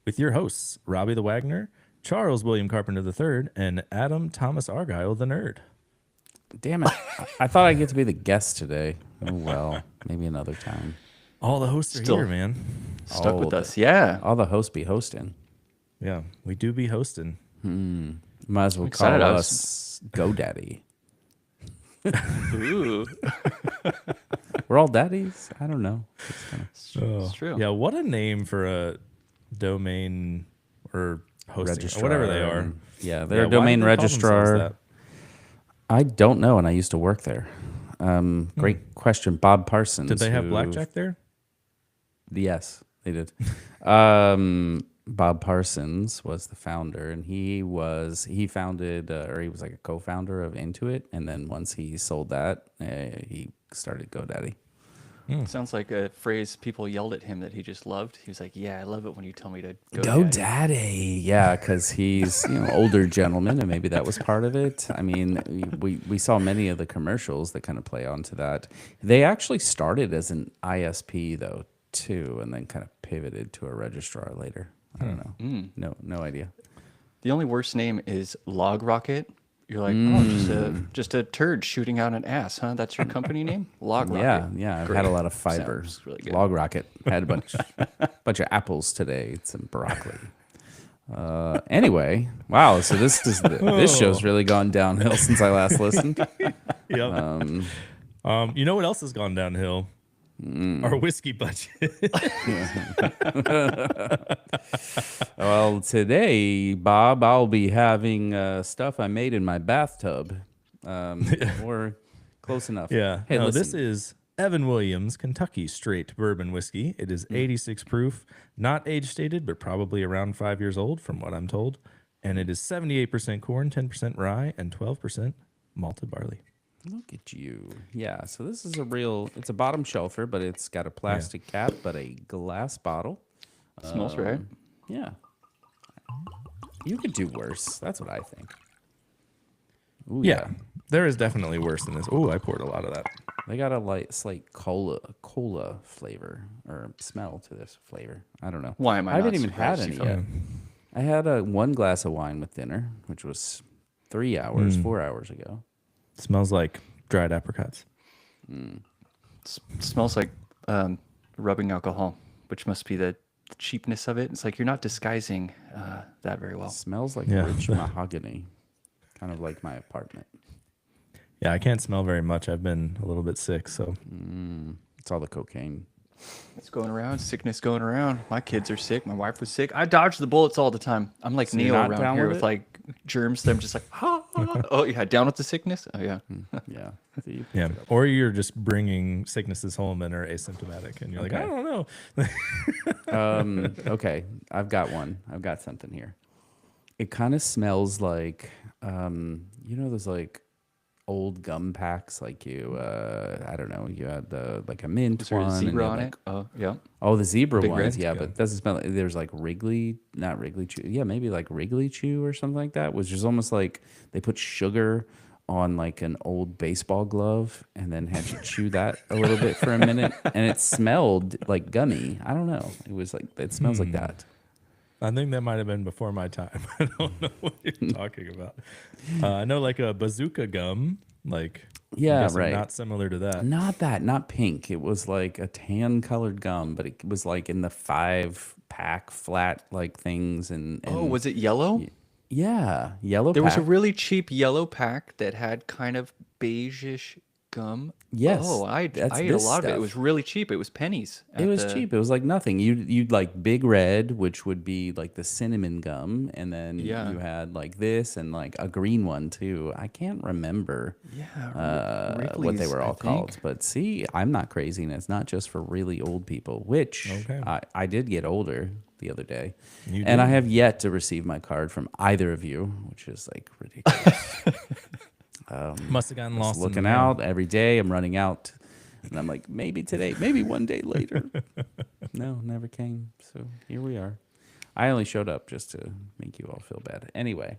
with your hosts, Robbie the Wagner, Charles William Carpenter III, and Adam Thomas Argyle the Nerd. Damn it. I thought I'd get to be the guest today. Oh, well, maybe another time. All the hosts are here, man. Stuck with us, yeah. All the hosts be hosting. Yeah, we do be hosting. Might as well call us GoDaddy. Ooh. We're all daddies? I don't know. It's true. Yeah, what a name for a domain or hosting Registrar. or whatever they are. Yeah, they're a why domain do they call themselves registrar. that? I don't know, and I used to work there. Great question. Bob Parsons. Did they have blackjack there? Yes, they did. Bob Parsons was the founder, and he founded, or he was like a co-founder of Intuit, and then once he sold that, he started GoDaddy. Sounds like a phrase people yelled at him that he just loved. He was like, "Yeah, I love it when you tell me to go GoDaddy." Yeah, because he's older gentleman, and maybe that was part of it. I mean, we saw many of the commercials that kind of play onto that. They actually started as an ISP though too, and then kind of pivoted to a registrar later. I don't know. No idea. The only worst name is Log Rocket. You're like, just a turd shooting out an ass, huh? That's your company name? Log Rocket. Yeah. I've Great. had a lot of fiber. Sounds really good. Log Rocket. Had a bunch of apples today. Some broccoli. Anyway, wow. So this show's really gone downhill since I last listened. Yep. You know what else has gone downhill? Our whiskey budget. Well, today, Bob, I'll be having stuff I made in my bathtub. Or close enough. Yeah. Hey, no, listen. this is Evan Williams Kentucky Straight Bourbon Whiskey. It is 86 proof, not age stated, but probably around 5 years old from what I'm told. And it is 78% corn, 10% rye, and 12% malted barley. Look at you. Yeah, so this is it's a bottom shelfer, but it's got a plastic cap, but a glass bottle. Smells right. Yeah. You could do worse. That's what I think. Ooh, Yeah. There is definitely worse than this. Oh, I poured a lot of that. They got a slight cola flavor or smell to this flavor. I don't know. Why am I haven't not even had surprised any you yet. found I had one glass of wine with dinner, which was 4 hours ago. Smells like dried apricots. Smells like rubbing alcohol, which must be the cheapness of it. It's like you're not disguising that very well. It smells like Yeah. rich mahogany, kind of like my apartment. Yeah, I can't smell very much. I've been a little bit sick, so. It's all the cocaine. It's going around, sickness going around. My kids are sick. My wife was sick. I dodge the bullets all the time. I'm like So you're Neo not around down here with with it? like germs. That I'm just like, oh yeah, down with the sickness. Oh yeah. Yeah. See? Yeah. Or you're just bringing sicknesses home and are asymptomatic, and you're like, Okay. I don't know. Okay, I've got one. I've got something here. It kind of smells like, those like old gum packs, like I don't know, you had like a mint Is there one. a and zebra then, on like, it? Oh yeah. Oh, the zebra Big ones, red? yeah, Yeah. but it doesn't smell like, there's like not Wrigley Chew. Yeah, maybe like Wrigley Chew or something like that, which is almost like they put sugar on like an old baseball glove and then had you chew that a little bit for a minute, and it smelled like gummy. I don't know. It was like, it smells like that. I think that might have been before my time. I don't know what you're talking about. I know like a bazooka gum, like Yeah, I'm guessing right. not similar to that. Not pink. It was like a tan colored gum, but it was like in the 5-pack flat like things. And Oh, was it yellow? yeah, yellow. There was a pack. really cheap yellow pack that had kind of beige-ish gum. Yes, Oh, I ate that's a this lot of it. It stuff. was really cheap. It was pennies. It was cheap. It was like nothing. You'd like Big Red, which would be like the cinnamon gum, and then Yeah. you had like this and like a green one too. I can't remember Yeah, what they Wrigley's, were all I think. called. But see, I'm not crazy, and it's not just for really old people, which Okay. I did get older the other day. You And I did? have yet to receive my card from either of you, which is like ridiculous. Must have gotten lost. in Looking the mail. out every day, I'm running out. And I'm like, maybe today, maybe one day later. No, never came. So here we are. I only showed up just to make you all feel bad. Anyway,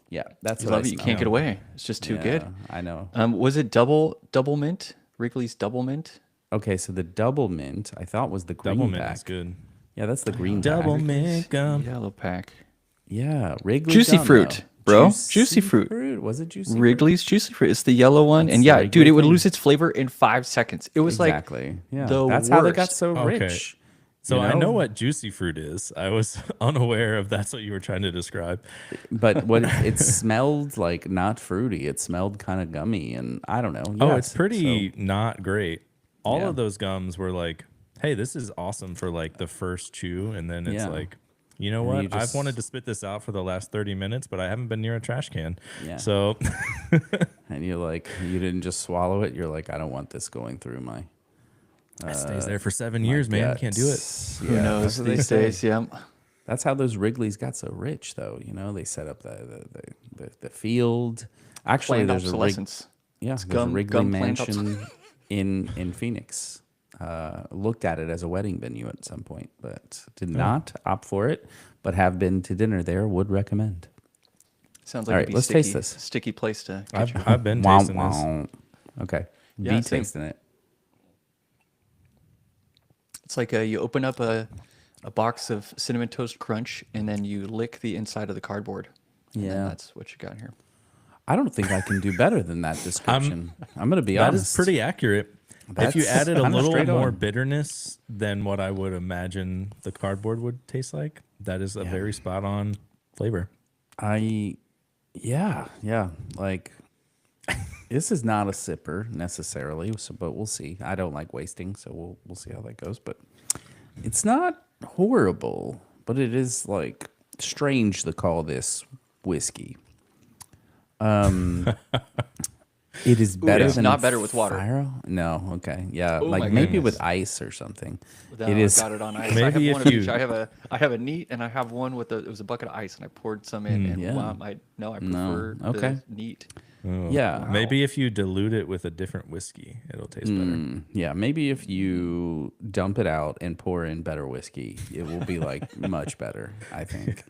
yeah, that's You what love I it. You smell. can't get away. It's just too good. Yeah, I know. Was it double mint? Wrigley's double mint? Okay, so the double mint I thought was the green Double mint pack. is good. Yeah, that's the green Double pack. mint gum. Yellow pack. Yeah, Wrigley Juicy gum, fruit, though. bro. Juicy fruit. Was it juicy fruit? Wrigley's Juicy Fruit. It's the yellow one. That's And the yeah, Wrigley dude, it would thing. lose its flavor in 5 seconds. It was Exactly. Yeah, the that's how they got worst. so Okay. rich. So you I know what juicy fruit is. I was unaware of that's what you were trying to describe. But what it smelled like, not fruity. It smelled kind of gummy, and I don't know. Oh, Yeah, it's pretty not great. All Yeah. of those gums were like, hey, this is awesome for like the first chew. And then it's Yeah. like, you know And what? you I've just- wanted to spit this out for the last 30 minutes, but I haven't been near a trash can. Yeah. So And you're like, you didn't just swallow it. You're like, I don't want this going through my. it stays there for 7 years, man. Can't do it. Who knows that's what they these say. days? Yeah. That's how those Wrigley's got so rich, though. You know, they set up the field. Actually, Planned there's a obsolescence. there's gum- a Wrigley gum planned mansion in Phoenix. Looked at it as a wedding venue at some point, but did not opt for it. But have been to dinner there. Would recommend. Sounds like All it'd right, be let's sticky, taste this. sticky place to get you. I've been Wow, tasting this. wow. Okay, Yeah, be same. tasting it. It's like you open up a box of Cinnamon Toast Crunch and then you lick the inside of the cardboard. And then Yeah. that's what you got here. I don't think I can do better than that description. I'm going to be That honest. is pretty accurate. If you That's added a kinda little straight more on. bitterness than what I would imagine the cardboard would taste like, that is a very spot on flavor. Yeah. Like, this is not a sipper necessarily, so, but we'll see. I don't like wasting, so we'll see how that goes. But it's not horrible, but it is like strange to call this whiskey. It is better it's than not better with water. Fire? No, okay, yeah, Oh like my maybe goodness. with ice or something. No, It is. I got it on ice. Maybe I have if one of you- each. I have a neat and I have one with it was a bucket of ice and I poured some in and yeah. wow, I prefer okay. the neat. Oh, Yeah. Maybe if you dilute it with a different whiskey, it'll taste better. Yeah, maybe if you dump it out and pour in better whiskey, it will be like much better, I think.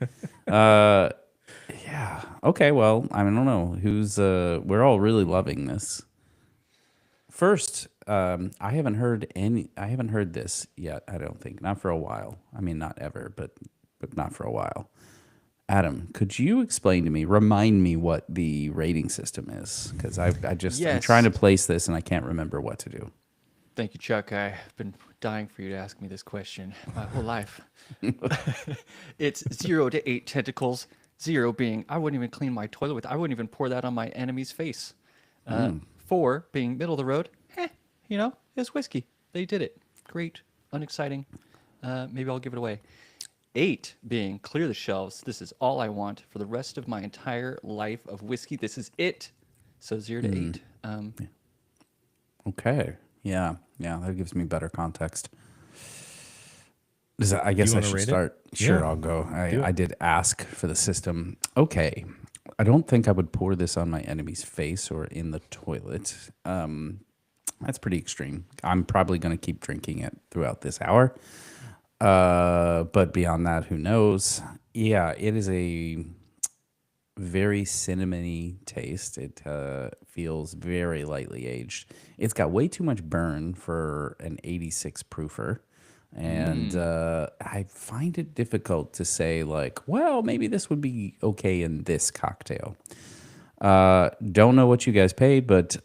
Yeah. Okay, well, I don't know. We're all really loving this. First, I haven't heard this yet, I don't think. Not for a while. I mean, not ever, but not for a while. Adam, could you explain to me, remind me what the rating system is? Because I'm Yes. trying to place this and I can't remember what to do. Thank you, Chuck. I've been dying for you to ask me this question my whole life. It's 0 to 8 tentacles. 0 being I wouldn't even clean my toilet with. I wouldn't even pour that on my enemy's face. 4 being middle of the road. It's whiskey. They did it. Great, unexciting. Maybe I'll give it away. 8 being clear the shelves. This is all I want for the rest of my entire life of whiskey. This is it. So 0 to 8. Okay. Yeah, that gives me better context. I guess I wanna should rate it? start. Sure, Yeah. I'll go. Do it. I did ask for the system. Okay. I don't think I would pour this on my enemy's face or in the toilet. That's pretty extreme. I'm probably going to keep drinking it throughout this hour. But beyond that, who knows? Yeah, it is a very cinnamony taste. It feels very lightly aged. It's got way too much burn for an 86 proofer. And I find it difficult to say, like, well, maybe this would be okay in this cocktail. Don't know what you guys paid, but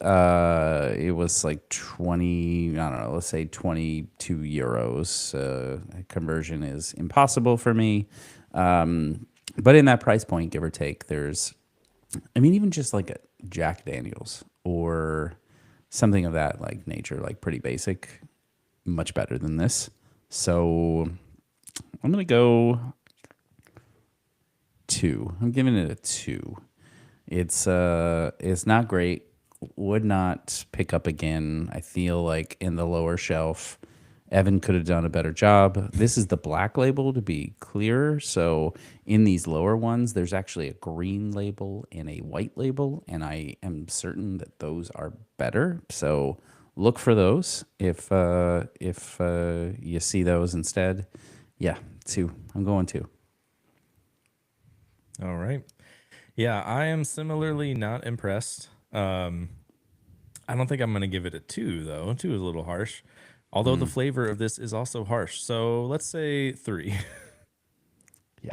it was like 20, I don't know, let's say 22 euros. Conversion is impossible for me. But in that price point, give or take, even just like a Jack Daniels or something of that like nature, like pretty basic, much better than this. So I'm going to go 2. I'm giving it a 2. It's not great. Would not pick up again. I feel like in the lower shelf, Evan could have done a better job. This is the black label, to be clear. So in these lower ones, there's actually a green label and a white label, and I am certain that those are better. So look for those if you see those instead. Yeah, 2. I'm going 2. All right. Yeah, I am similarly not impressed. I don't think I'm going to give it a 2, though. 2 is a little harsh. Although the flavor of this is also harsh. So let's say 3. Yeah.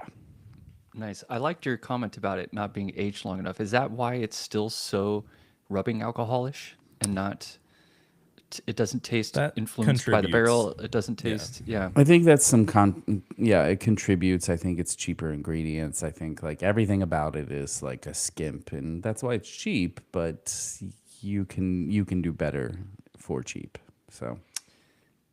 Nice. I liked your comment about it not being aged long enough. Is that why it's still so rubbing alcoholish and not? It doesn't taste That influenced by the contributes. barrel. It doesn't taste. Yeah. I think that's some yeah, it contributes. I think it's cheaper ingredients. I think like everything about it is like a skimp, and that's why it's cheap, but you can do better for cheap. So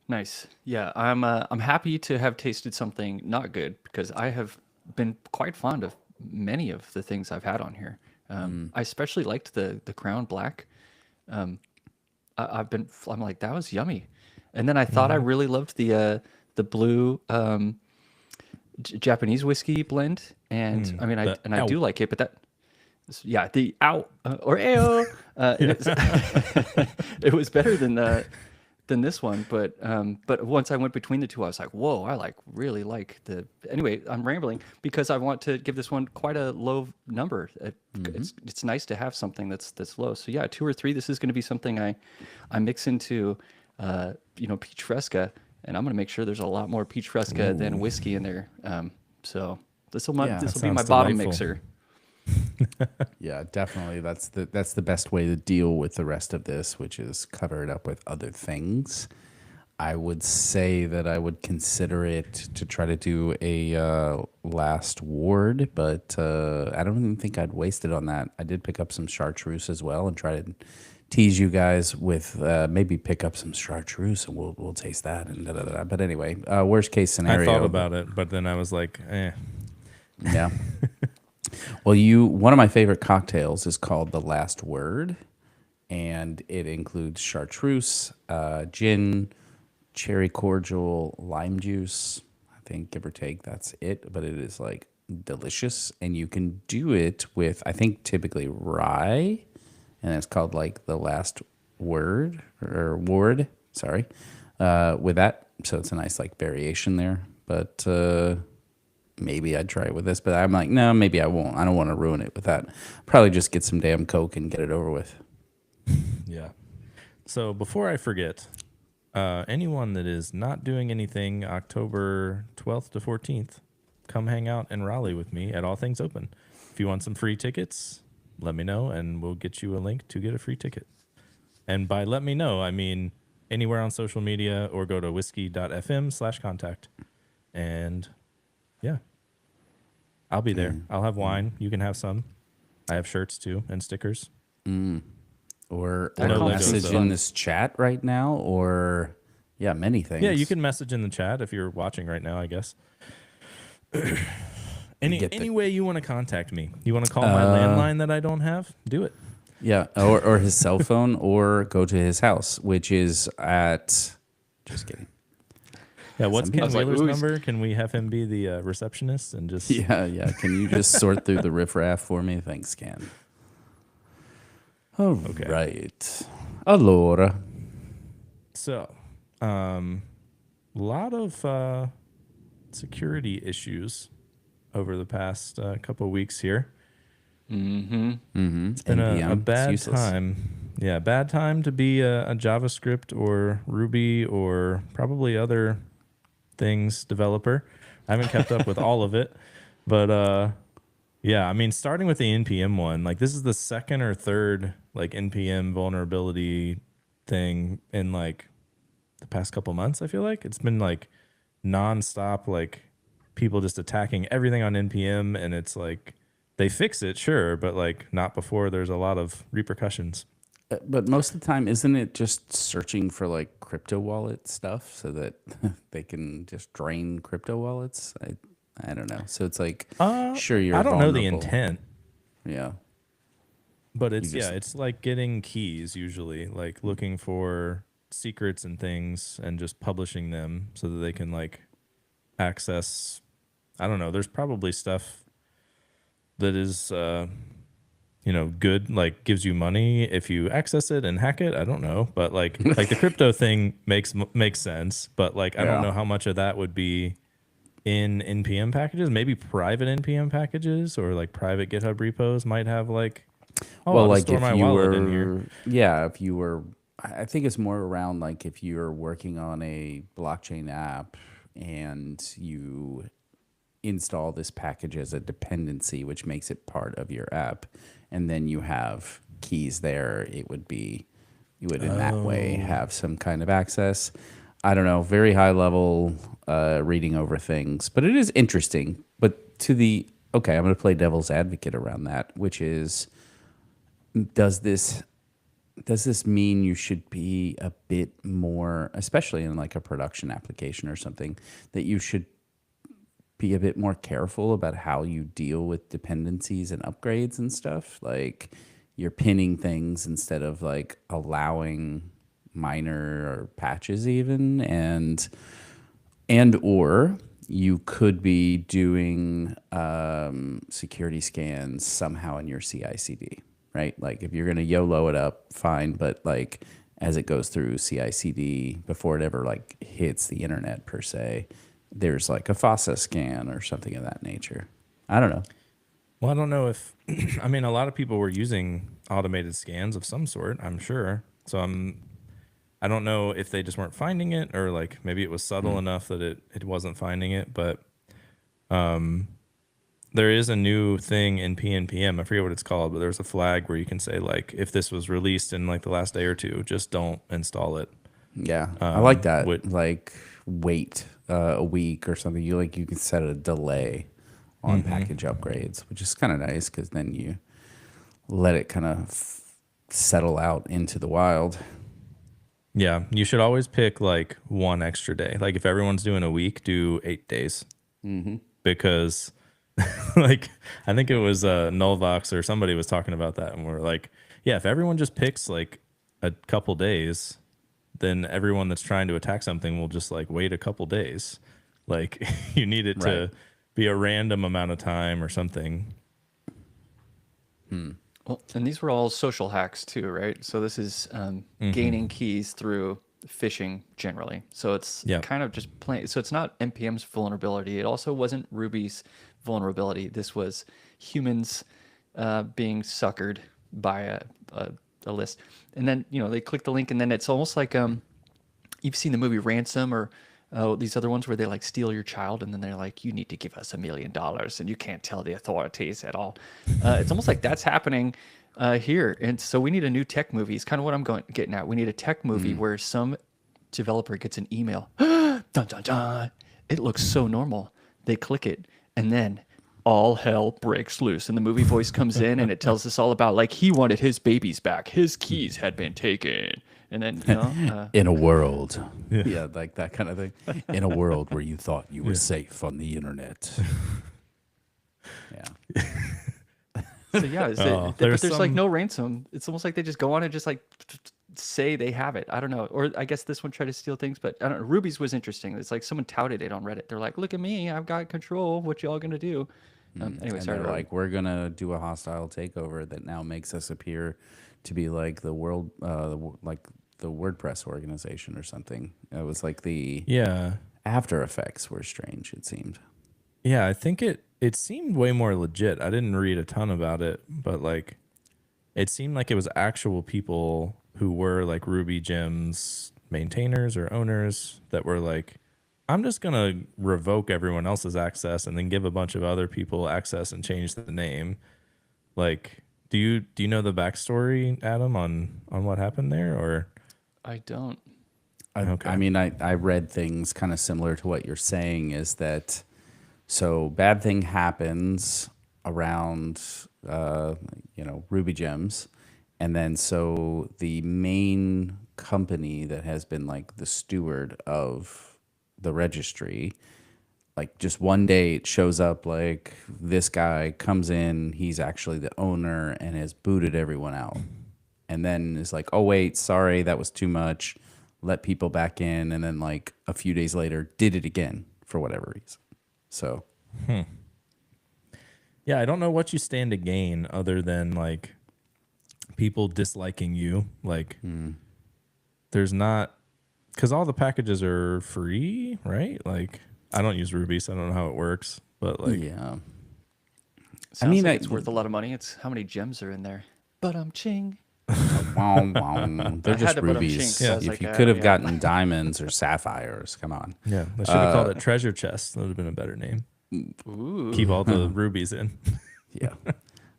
Nice. Yeah, I'm happy to have tasted something not good because I have been quite fond of many of the things I've had on here. I especially liked the Crown Black. I'm like, that was yummy. And then I thought I really loved the blue Japanese whiskey blend. And I mean, I do like it, but yeah, the out or ao, it was better than this one. But once I went between the two, I was like, whoa, I really like anyway, I'm rambling because I want to give this one quite a low number. It's nice to have something that's low. So yeah, 2 or 3, this is going to be something I mix into, peach fresca, and I'm going to make sure there's a lot more peach fresca than whiskey in there. So this will be my sounds bottom delightful. mixer. yeah, definitely that's the best way to deal with the rest of this, which is cover it up with other things. I would say that I would consider it to try to do a last ward, but I don't even think I'd waste it on that. I did pick up some chartreuse as well and try to tease you guys with maybe pick up some chartreuse and we'll taste that and da. But anyway, worst case scenario. I thought about it, but then I was like, Yeah. Well, one of my favorite cocktails is called The Last Word, and it includes chartreuse, gin, cherry cordial, lime juice. I think, give or take, that's it. But it is like delicious, and you can do it with, I think, typically rye, and it's called like The Last Word or Ward. Sorry, with that. So it's a nice like variation there, but. Maybe I'd try it with this, but I'm like, no, maybe I won't. I don't want to ruin it with that. Probably just get some damn Coke and get it over with. yeah. So before I forget, anyone that is not doing anything October 12th to 14th, come hang out in Raleigh with me at All Things Open. If you want some free tickets, let me know, and we'll get you a link to get a free ticket. And by let me know, I mean anywhere on social media or go to whiskey.fm/contact. And yeah, I'll be there. I'll have wine. You can have some. I have shirts too and stickers. Or Lego message stuff. in this chat right now, or many things. Yeah, you can message in the chat if you're watching right now, I guess. Any way you want to contact me. You want to call my landline that I don't have? Do it. Yeah, or his cell phone, or go to his house, which is at. Just kidding. Yeah, what's Ken I was like, Wheeler's ooh, number? Can we have him be the receptionist and just... Yeah. Can you just sort through the riffraff for me? Thanks, Ken. All right. Allora. So, a lot of security issues over the past couple of weeks here. It's been a bad time. Yeah, bad time to be a JavaScript or Ruby or probably other things developer. I haven't kept up with all of it, but yeah, I mean, starting with the NPM one, like this is the second or third like NPM vulnerability thing in like the past couple months. I feel like it's been like nonstop, like people just attacking everything on NPM, and it's like they fix it, sure, but like not before there's a lot of repercussions. But most of the time, isn't it just searching for like crypto wallet stuff so that they can just drain crypto wallets? I don't know. So it's like, sure, you're I don't know the vulnerable. intent, Yeah. but it's just- it's like getting keys usually, like looking for secrets and things and just publishing them so that they can like access. I don't know. There's probably stuff that is good, like gives you money if you access it and hack it. I don't know, but like the crypto thing makes sense, but like I don't know how much of that would be in NPM packages. Maybe private NPM packages or like private GitHub repos might have like, I'll like store if my you wallet were, in here. yeah, if you were I think it's more around like if you're working on a blockchain app and you install this package as a dependency, which makes it part of your app, and then you have keys there, it would be, you would in that way have some kind of access. I don't know, very high level reading over things, but it is interesting. But to the, okay, I'm going to play devil's advocate around that, which is, does this mean you should be a bit more, especially in like a production application or something, that you should be a bit more careful about how you deal with dependencies and upgrades and stuff? Like you're pinning things instead of like allowing minor or patches even, and or you could be doing security scans somehow in your CI/CD, right? Like if you're gonna YOLO it up, fine, but like as it goes through CI/CD before it ever like hits the internet per se, there's like a FOSSA scan or something of that nature. I don't know. Well, I don't know if, I mean, a lot of people were using automated scans of some sort, I'm sure. So I don't know if they just weren't finding it, or like maybe it was subtle enough that it wasn't finding it. But there is a new thing in PNPM. I forget what it's called, but there's a flag where you can say like, if this was released in like the last day or two, just don't install it. Yeah, I like that. Would, Like wait a week or something. You can set a delay on package upgrades, which is kind of nice because then you let it kind of settle out into the wild. yeah, you should always pick like one extra day. Like if everyone's doing a week, do 8 days. Because like I think it was Nullvox or somebody was talking about that, and we're like, yeah, if everyone just picks like a couple days, then everyone that's trying to attack something will just like wait a couple days. Like you need it to be a random amount of time or something. Well, and these were all social hacks too, right? So this is gaining keys through phishing generally. So it's kind of just plain. So it's not NPM's vulnerability. It also wasn't Ruby's vulnerability. This was humans being suckered by a list. And then, they click the link, and then it's almost like you've seen the movie Ransom or these other ones where they like steal your child, and then they're like, you need to give us $1 million and you can't tell the authorities at all. It's almost like that's happening here. And so we need a new tech movie. It's kind of what I'm getting at. We need a tech movie where some developer gets an email. Dun, dun, dun. It looks so normal. They click it, and then all hell breaks loose. And the movie voice comes in and it tells us all about like he wanted his babies back. His keys had been taken. And then, in a world, like that kind of thing. In a world where you thought you were safe on the internet. Yeah. So yeah, but there's like no ransom. It's almost like they just go on and just like say they have it. I don't know. Or I guess this one tried to steal things, but I don't know. Ruby's was interesting. It's like someone touted it on Reddit. They're like, look at me, I've got control. What y'all gonna do? Anyway, sorry. They're like, we're gonna do a hostile takeover that now makes us appear to be like the world, like the WordPress organization or something. It was like the after effects were strange. It seemed. Yeah, I think it seemed way more legit. I didn't read a ton about it, but like it seemed like it was actual people who were like RubyGems maintainers or owners that were like, I'm just gonna revoke everyone else's access and then give a bunch of other people access and change the name. Like, do you know the backstory, Adam, on what happened there? Or I don't. Okay. I mean, I read things kind of similar to what you're saying. Is that so? Bad thing happens around RubyGems, and then so the main company that has been like the steward of the registry, like just one day it shows up like this guy comes in, he's actually the owner and has booted everyone out, and then is like, oh wait, sorry, that was too much, let people back in, and then like a few days later did it again for whatever reason. So yeah, I don't know what you stand to gain other than like people disliking you. Like there's not, because all the packages are free, right? Like I don't use Ruby, so I don't know how it works, but like Sounds like it's worth a lot of money. It's how many gems are in there. But ching. Wow, wow. They're I had just to put 'em rubies. chinked, so I was If like, you could have yeah. gotten diamonds or sapphires, come on. Yeah, they should have called it treasure chest. That would have been a better name. Ooh. Keep all the rubies in. Yeah.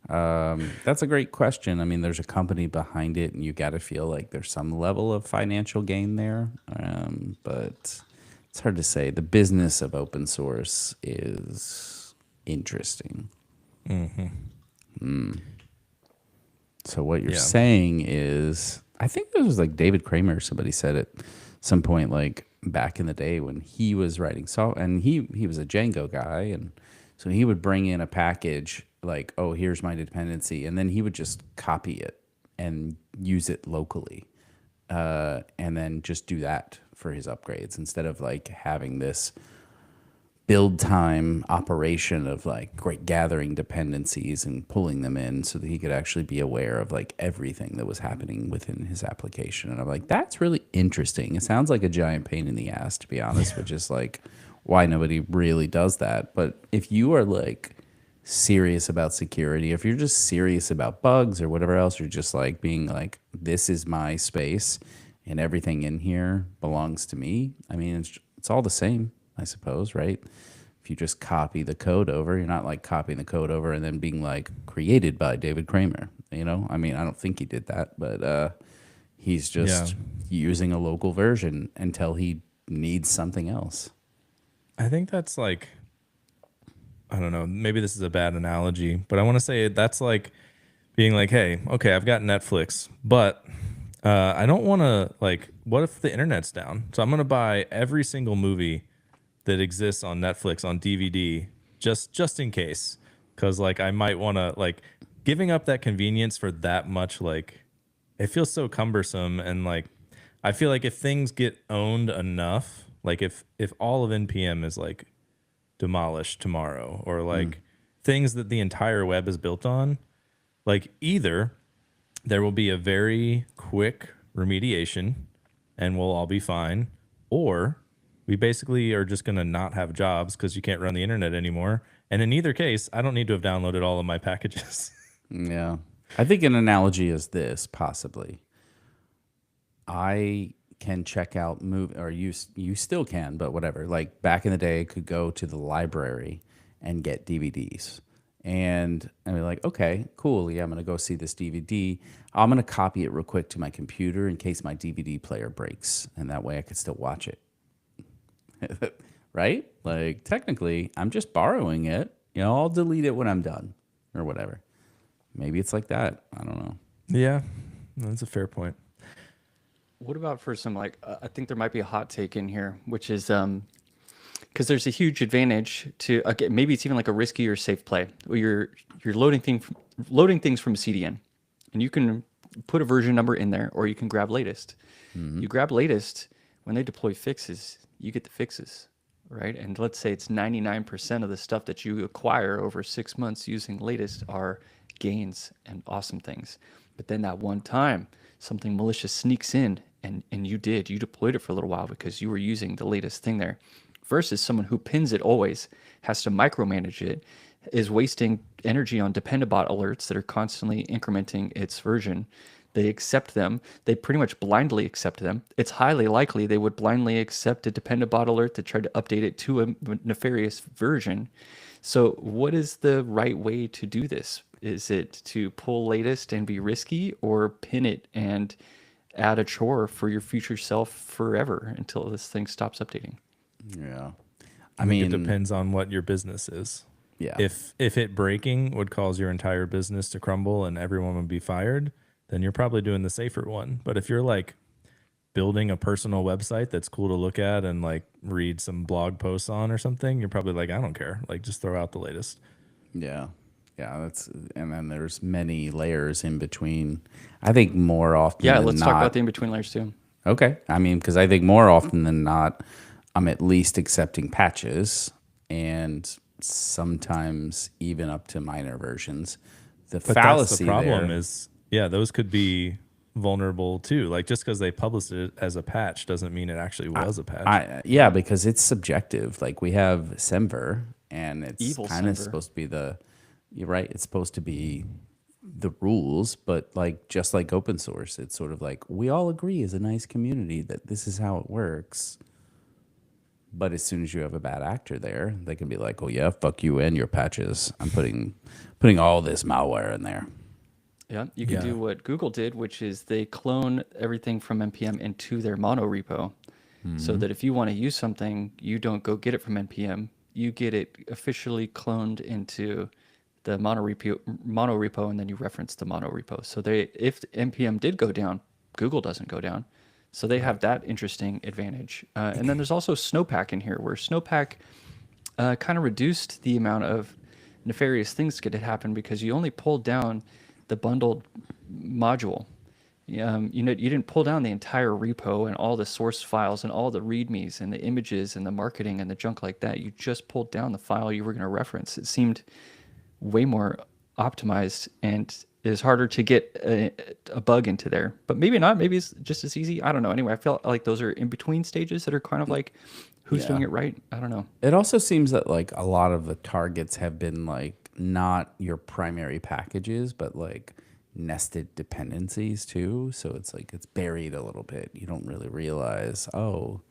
That's a great question. I mean, there's a company behind it, and you got to feel like there's some level of financial gain there. But it's hard to say. The business of open source is interesting. So what you're Yeah. saying is, I think this was like David Kramer. Somebody said at some point, like back in the day when he was writing and he was a Django guy, and so he would bring in a package like, oh, here's my dependency, and then he would just copy it and use it locally, and then just do that for his upgrades instead of like having this build time operation of like great gathering dependencies and pulling them in so that he could actually be aware of like everything that was happening within his application. And I'm like, that's really interesting. It sounds like a giant pain in the ass, to be honest, which is like why nobody really does that. But if you are like serious about security, if you're just serious about bugs or whatever else, you're just like being like, this is my space and everything in here belongs to me. I mean, it's all the same, I suppose, right? If you just copy the code over, you're not like copying the code over and then being like created by David Kramer, you know? I mean, I don't think he did that, but he's just using a local version until he needs something else. I think that's like, I don't know, maybe this is a bad analogy, but I want to say that's like being like, hey, okay, I've got Netflix, but I don't want to, like, what if the internet's down? So I'm going to buy every single movie that exists on Netflix on DVD just in case, because like I might want to, like, giving up that convenience for that much, like it feels so cumbersome. And like I feel like if things get owned enough, like if all of NPM is like demolished tomorrow, or like things that the entire web is built on, like either there will be a very quick remediation and we'll all be fine, or we basically are just going to not have jobs because you can't run the internet anymore. And in either case, I don't need to have downloaded all of my packages. Yeah. I think an analogy is this, possibly. I can check out or you still can, but whatever. Like back in the day, I could go to the library and get DVDs. And I'd be like, okay, cool. Yeah, I'm going to go see this DVD. I'm going to copy it real quick to my computer in case my DVD player breaks. And that way I could still watch it. Right? Like technically, I'm just borrowing it. You know, I'll delete it when I'm done or whatever. Maybe it's like that. I don't know. Yeah, that's a fair point. What about for some like I think there might be a hot take in here, which is because there's a huge advantage to maybe it's even like a risky or safe play where you're loading things from CDN, and you can put a version number in there, or you can grab latest. You grab latest when they deploy fixes, you get the fixes, right? And let's say it's 99% of the stuff that you acquire over 6 months using latest are gains and awesome things. But then that one time something malicious sneaks in and you deployed it for a little while because you were using the latest thing there, versus someone who pins it always, has to micromanage it, is wasting energy on Dependabot alerts that are constantly incrementing its version. They accept them. They pretty much blindly accept them. It's highly likely they would blindly accept a Dependabot alert to try to update it to a nefarious version. So what is the right way to do this? Is it to pull latest and be risky, or pin it and add a chore for your future self forever until this thing stops updating? Yeah. I mean, it depends on what your business is. Yeah. If it breaking would cause your entire business to crumble and everyone would be fired, then you're probably doing the safer one. But if you're like building a personal website that's cool to look at and like read some blog posts on or something, you're probably like, I don't care. Like, just throw out the latest. Yeah. Yeah, and then there's many layers in between. I think more often than let's not, talk about the in-between layers too. Okay. I mean, because I think more often than not, I'm at least accepting patches, and sometimes even up to minor versions. The fallacy that's the problem there is, those could be vulnerable too. Like, just because they published it as a patch doesn't mean it actually was a patch. because it's subjective. Like we have Semver, and it's Evil kind of Semver. supposed to be you're right. It's supposed to be the rules, but like just like open source, it's sort of like we all agree as a nice community that this is how it works. But as soon as you have a bad actor there, they can be like, "Oh yeah, fuck you and your patches. I'm putting all this malware in there." Yeah, you can do what Google did, which is they clone everything from NPM into their mono repo, so that if you want to use something, you don't go get it from NPM. You get it officially cloned into the mono repo, and then you reference the mono repo. So if NPM did go down, Google doesn't go down. So they have that interesting advantage. And then there's also Snowpack in here, where Snowpack kind of reduced the amount of nefarious things that could happen because you only pulled down the bundled module. You didn't pull down the entire repo and all the source files and all the readmes and the images and the marketing and the junk like that. You just pulled down the file you were going to reference. It seemed way more optimized, and it is harder to get a bug into there. But maybe not. Maybe it's just as easy. I don't know. Anyway, I feel like those are in between stages that are kind of like who's doing it right. I don't know. It also seems that like a lot of the targets have been like not your primary packages, but like nested dependencies too. So it's like it's buried a little bit. You don't really realize, oh,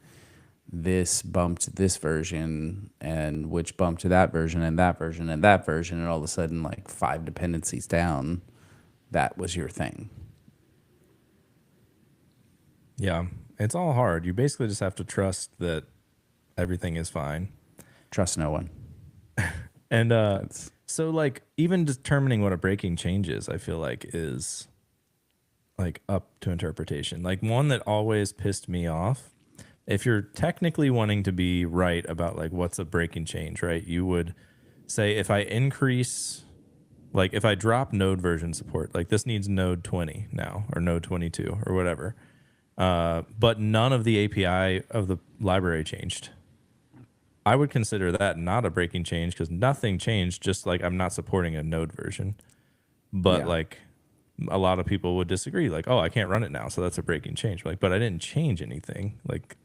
this bumped this version and which bumped to that version and that version and that version, and all of a sudden like 5 dependencies down, that was your thing. Yeah, it's all hard. You basically just have to trust that everything is fine. Trust no one. And so like even determining what a breaking change is, I feel like is like up to interpretation. Like one that always pissed me off, if you're technically wanting to be right about like what's a breaking change, right? You would say if I increase, like if I drop node version support, like this needs node 20 now or node 22 or whatever. But none of the API of the library changed. I would consider that not a breaking change because nothing changed, just like I'm not supporting a node version. But like a lot of people would disagree, like, oh, I can't run it now, so that's a breaking change. Like, but I didn't change anything. Like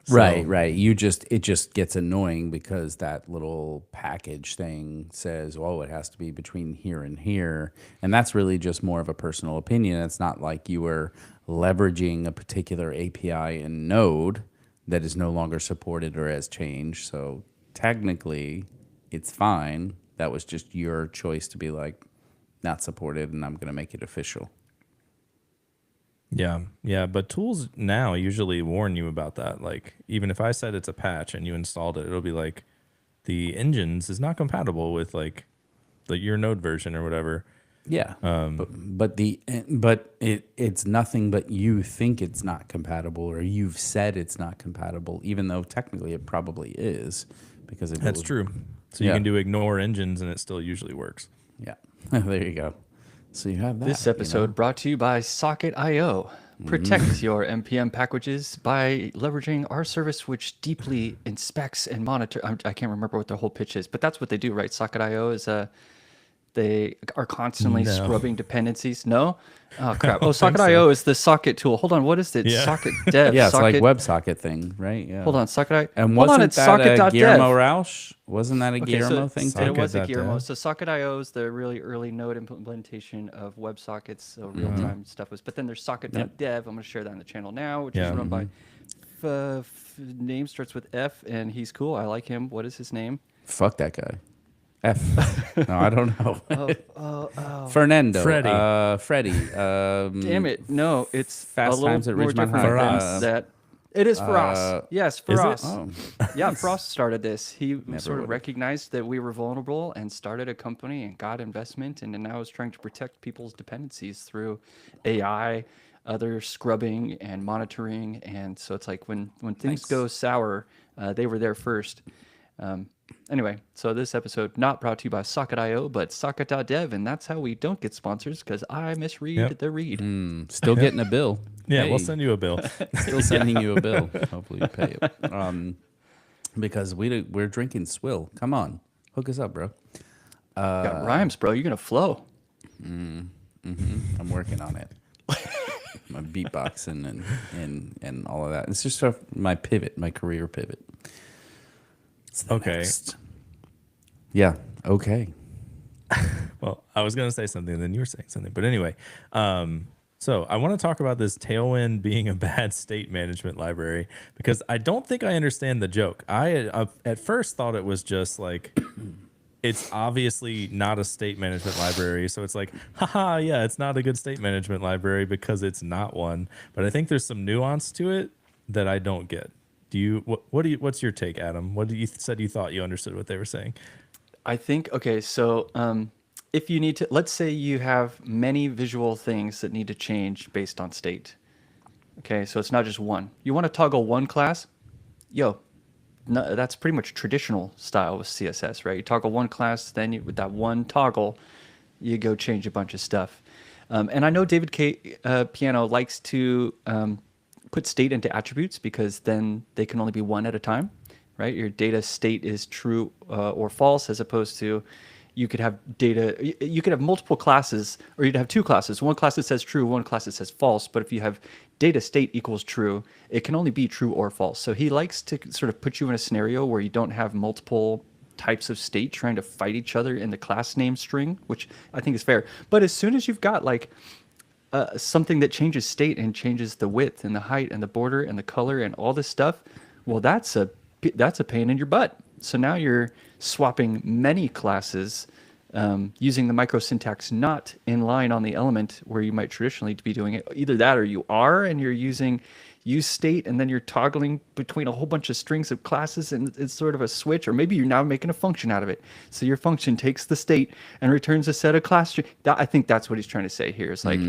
So, right. It just gets annoying because that little package thing says, oh, it has to be between here and here. And that's really just more of a personal opinion. It's not like you were leveraging a particular API in Node that is no longer supported or has changed. So technically, it's fine. That was just your choice to be like, not supported, and I'm going to make it official. Yeah, but tools now usually warn you about that. Like, even if I said it's a patch and you installed it, it'll be like, the engines is not compatible with like your node version or whatever. Yeah, but it's nothing but you think it's not compatible, or you've said it's not compatible, even though technically it probably is, because it That's true. So you can do ignore engines and it still usually works. Yeah, there you go. So you have that. This episode brought to you by Socket.io. Protect your NPM packages by leveraging our service, which deeply inspects and monitor. I can't remember what the whole pitch is, but that's what they do, right? Socket.io is they are constantly scrubbing dependencies. No? Oh, crap. Oh, Socket.io is the socket tool. Hold on. What is it? Yeah. Socket dev. Yeah, it's socket, like WebSocket thing, right? Yeah. Hold on. Socket.io. And hold on, wasn't it's that socket.dev. Guillermo Rausch? Wasn't that a Guillermo thing too? It was a Socket.dev. Guillermo. So Socket.io is the really early node implementation of WebSockets, so real-time stuff was. But then there's Socket.dev. I'm going to share that on the channel now, which is run by name starts with F, and he's cool. I like him. What is his name? Fuck that guy. F. No, I don't know. Fernando. Freddie. Damn it. No, it's Fast a little Times at more Ridgemont different High. than that. It is Frost. Yes, Frost. Oh. Yeah, Frost started this. He sort of recognized that we were vulnerable and started a company and got investment, and now is trying to protect people's dependencies through AI, other scrubbing and monitoring. And so it's like when things go sour, they were there first. Anyway, so this episode not brought to you by Socket.io, but Socket.dev, and that's how we don't get sponsors, because I misread the read. Still getting a bill. Yeah, Hey, we'll send you a bill. Still sending you a bill. Hopefully you pay it. Because we're drinking swill. Come on, hook us up, bro. Got rhymes, bro. You're gonna flow. I'm working on it. My beatboxing and all of that. It's just my pivot, my career pivot. Okay. Next. Yeah. Okay. Well, Well, I was going to say something, and then you were saying something. But anyway, so I want to talk about this Tailwind being a bad state management library because I don't think I understand the joke. I at first thought it was just like it's obviously not a state management library, so it's like, haha, yeah, it's not a good state management library because it's not one. But I think there's some nuance to it that I don't get. Do you? What's your take, Adam? What you said you thought you understood what they were saying? I think, okay, so if you need to, let's say you have many visual things that need to change based on state. Okay, so it's not just one. You want to toggle one class? Yo, no, that's pretty much traditional style with CSS, right? You toggle one class, then with that one toggle, you go change a bunch of stuff. And I know David K. Piano likes to put state into attributes because then they can only be one at a time. Right, your data state is true or false, as opposed to you could have data. You could have multiple classes, or you'd have two classes. One class that says true, one class that says false. But if you have data state equals true, it can only be true or false. So he likes to sort of put you in a scenario where you don't have multiple types of state trying to fight each other in the class name string, which I think is fair. But as soon as you've got like something that changes state and changes the width and the height and the border and the color and all this stuff, well, that's a pain in your butt. So now you're swapping many classes using the micro syntax not in line on the element where you might traditionally be doing it. Either that or you are, and you're using use state, and then you're toggling between a whole bunch of strings of classes, and it's sort of a switch, or maybe you're now making a function out of it. So your function takes the state and returns a set of class strings. I think that's what he's trying to say here. It's like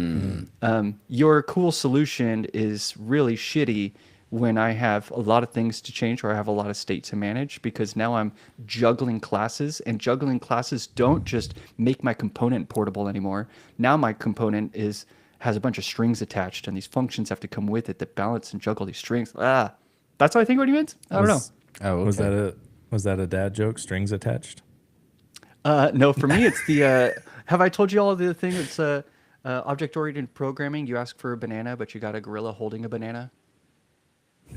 your cool solution is really shitty when I have a lot of things to change or I have a lot of state to manage, because now I'm juggling classes, and juggling classes don't just make my component portable anymore. Now my component has a bunch of strings attached, and these functions have to come with it that balance and juggle these strings. That's how I think what he meant. I don't know. Oh, okay. Was that a dad joke? Strings attached? No, for me it's the have I told you all of the thing that's object-oriented programming? You ask for a banana, but you got a gorilla holding a banana.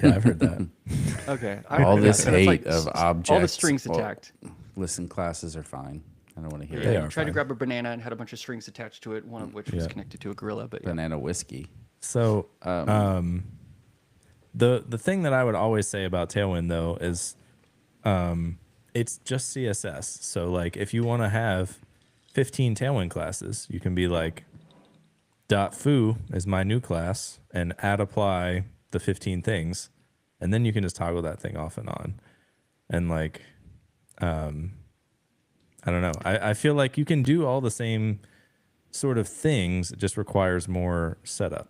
Yeah, I've heard that. Okay. All this so it's hate like of objects. all the strings attacked. Listen, classes are fine. I don't want to hear They Yeah, are you tried to fine. grab a banana and had a bunch of strings attached to it, one of which was Yeah. connected to a gorilla. But yeah. banana whiskey. So the thing that I would always say about Tailwind though is it's just CSS. So like if you want to have 15 Tailwind classes, you can be like .foo is my new class and add apply the 15 things, and then you can just toggle that thing off and on. And like I don't know. I feel like you can do all the same sort of things. It just requires more setup.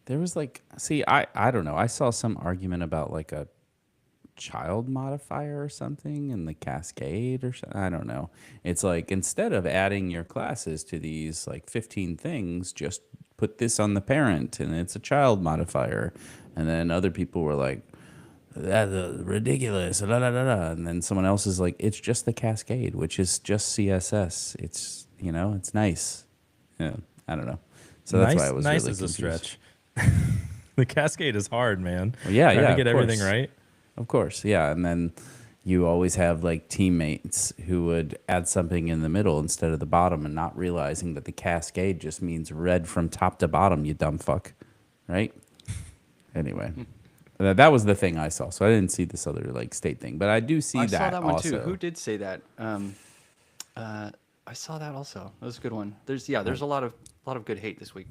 There was like, see, I don't know. I saw some argument about like a child modifier or something in the Cascade or something. I don't know. It's like instead of adding your classes to these like 15 things, just put this on the parent and it's a child modifier. And then other people were like, that's ridiculous. Da, da, da, da. And then someone else is like, it's just the Cascade, which is just CSS. It's, you know, it's nice. Yeah, I don't know. So that's why I was nice really is a confused. stretch. The Cascade is hard, man. Well, yeah, Trying yeah, to get of everything course. right. Of course, yeah. And then you always have like teammates who would add something in the middle instead of the bottom and not realizing that the Cascade just means read from top to bottom, you dumb fuck. Right? Anyway. That was the thing I saw. So I didn't see this other like state thing, but I do see I that saw that one also. too. Who did say that? I saw that also. That was a good one. There's a lot of good hate this week.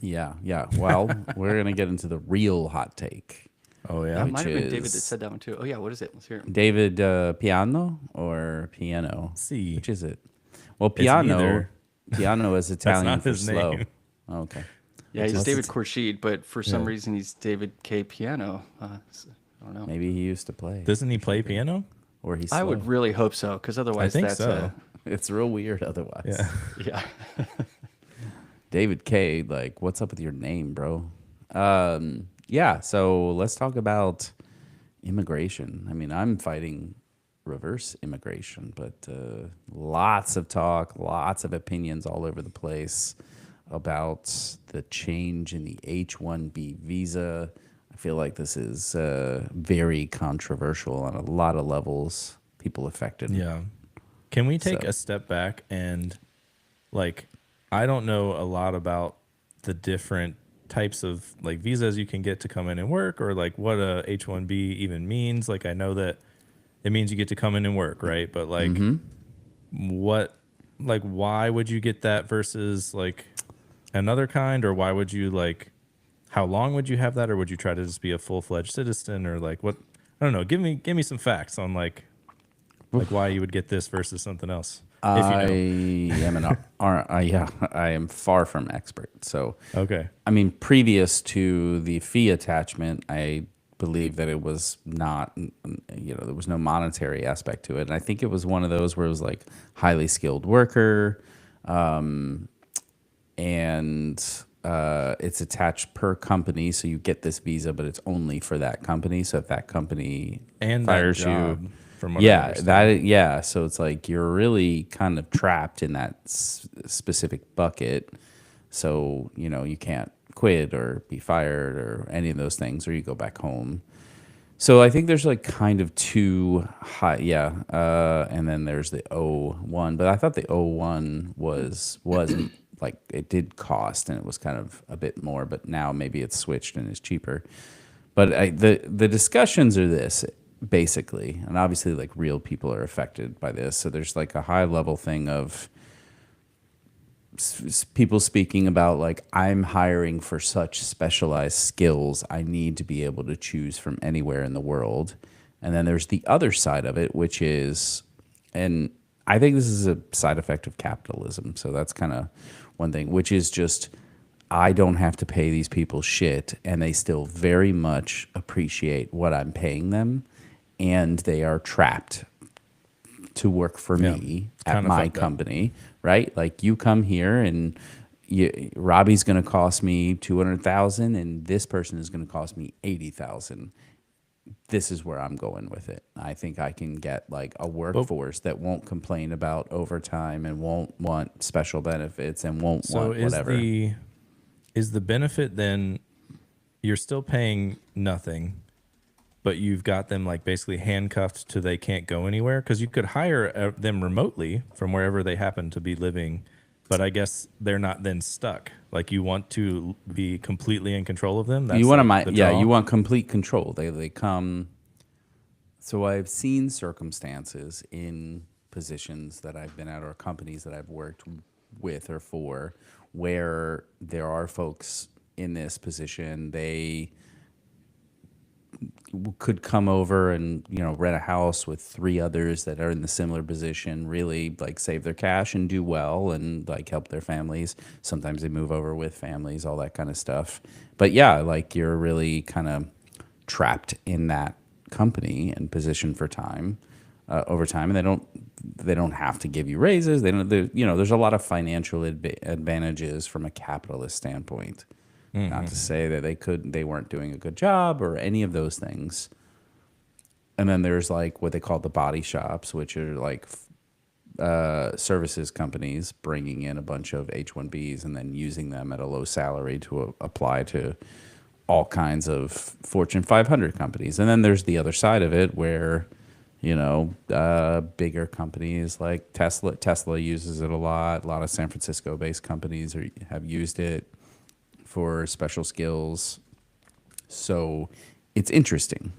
Yeah, yeah. Well, we're gonna get into the real hot take. Oh yeah. That might have been David that is- said that one too. Oh yeah, what is it? Let's hear it. David Piano or Piano? C. Which is it? Well, Piano. neither. Piano is Italian not for his slow. name. Okay. Yeah, he's What's David it? Khorshid, but for some Yeah. reason he's David K. Piano. I don't know. Maybe he used to play. Doesn't he play piano? Or he's I slow. would really hope so, because otherwise think that's so. It's real weird otherwise. Yeah. yeah. David K, like, what's up with your name, bro? Yeah, so let's talk about immigration. I mean, I'm fighting reverse immigration, but lots of talk, lots of opinions all over the place about the change in the H-1B visa. I feel like this is very controversial on a lot of levels. People affected. Yeah. Can we take So- a step back and like I don't know a lot about the different types of like visas you can get to come in and work, or like what a H-1B even means. Like I know that it means you get to come in and work, right? But like what, like why would you get that versus like another kind, or why would you like, how long would you have that, or would you try to just be a full-fledged citizen, or like what? I don't know. Give me some facts on like why you would get this versus something else, if you I know. am yeah, I am far from expert. So, Okay. I mean, previous to the fee attachment, I believe that it was not, there was no monetary aspect to it. And I think it was one of those where it was like highly skilled worker, and it's attached per company. So you get this visa, but it's only for that company. So if that company And that fires job, you, from what I understand. yeah. So it's like you're really kind of trapped in that specific bucket. So, you can't quit or be fired or any of those things, or you go back home. So I think there's like kind of two high, yeah. And then there's the O1, but I thought the O1 wasn't like, it did cost and it was kind of a bit more, but now maybe it's switched and is cheaper. But the discussions are this basically, and obviously like real people are affected by this. So there's like a high level thing of people speaking about like, I'm hiring for such specialized skills, I need to be able to choose from anywhere in the world. And then there's the other side of it, which is, and I think this is a side effect of capitalism. So that's kind of one thing, which is just, I don't have to pay these people shit, and they still very much appreciate what I'm paying them, and they are trapped to work for me at Kinda my fucked up. company, right? Like you come here and Robbie's going to cost me 200,000 and this person is going to cost me 80,000. This is where I'm going with it. I think I can get like a workforce that won't complain about overtime and won't want special benefits and won't So want whatever. is the benefit then you're still paying nothing, but you've got them like basically handcuffed to they can't go anywhere? Because you could hire them remotely from wherever they happen to be living, but I guess they're not then stuck. Like you want to be completely in control of them. That's You want like the draw? you want complete control. They come. So I've seen circumstances in positions that I've been at or companies that I've worked with or for where there are folks in this position. They could come over and rent a house with 3 others that are in the similar position, really like save their cash and do well and like help their families. Sometimes they move over with families, all that kind of stuff. But yeah, like you're really kind of trapped in that company and position for time over time, and they don't have to give you raises. They don't. There's a lot of financial advantages from a capitalist standpoint. Not to say that they weren't doing a good job or any of those things. And then there's like what they call the body shops, which are like services companies bringing in a bunch of H-1Bs and then using them at a low salary to apply to all kinds of Fortune 500 companies. And then there's the other side of it where, bigger companies like Tesla uses it a lot. A lot of San Francisco-based companies have used it for special skills. So it's interesting.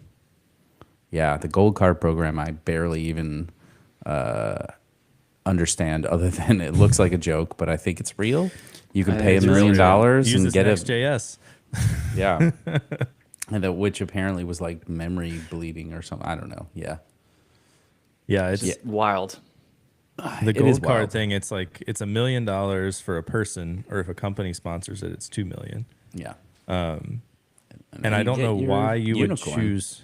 Yeah, the gold card program, I barely even understand, other than it looks like a joke, but I think it's real. You can pay $1 million and get Next.js. Yeah. And which apparently was like memory bleeding or something. I don't know. Yeah. Yeah, it's Wild. the It is gold card wild. thing. It's like it's $1 million for a person, or if a company sponsors it, it's 2 million. Yeah. And then I you don't get know your why you unicorn. would choose.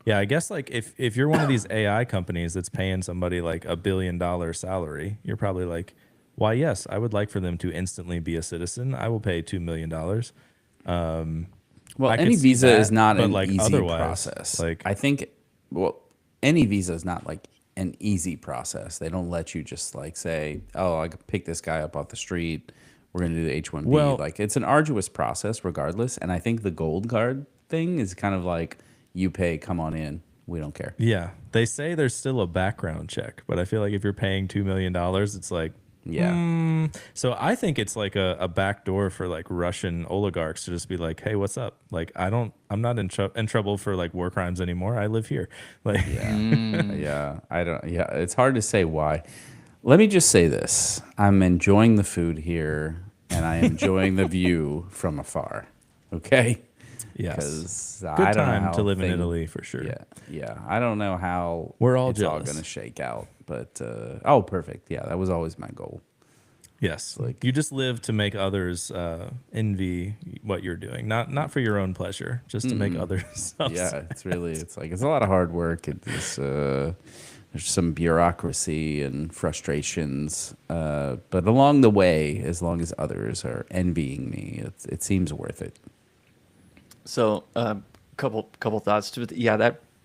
Yeah, I guess like if you're one of these AI companies that's paying somebody like $1 billion salary, you're probably like, why, yes, I would like for them to instantly be a citizen. I will pay $2 million. Well, I could any see visa that, is not but, an like, easy otherwise, process. like- I think, well, any visa is not like an easy process. They don't let you just like say, oh, I could pick this guy up off the street. We're going to do the H-1B. Well- Like it's an arduous process regardless. And I think the gold card thing is kind of like you pay, come on in. We don't care. Yeah, they say there's still a background check, but I feel like if you're paying $2 million, it's like So I think it's like a back door for like Russian oligarchs to just be like, hey, what's up? Like, I'm not in trouble for like war crimes anymore. I live here. Like, Yeah, I don't. Yeah, it's hard to say why. Let me just say this: I'm enjoying the food here, and I am enjoying the view from afar. Okay, yes. because Good I don't know time how to live in thing- Italy for sure. Yeah. I don't know how We're all it's all jealous. going to shake out, but oh, perfect. Yeah, that was always my goal. Yes. Like- You just live to make others envy what you're doing. Not for your own pleasure, just to make others upset. Yeah, it's like it's a lot of hard work. It's there's some bureaucracy and frustrations, but along the way, as long as others are envying me, it seems worth it. So, couple thoughts to it. Yeah,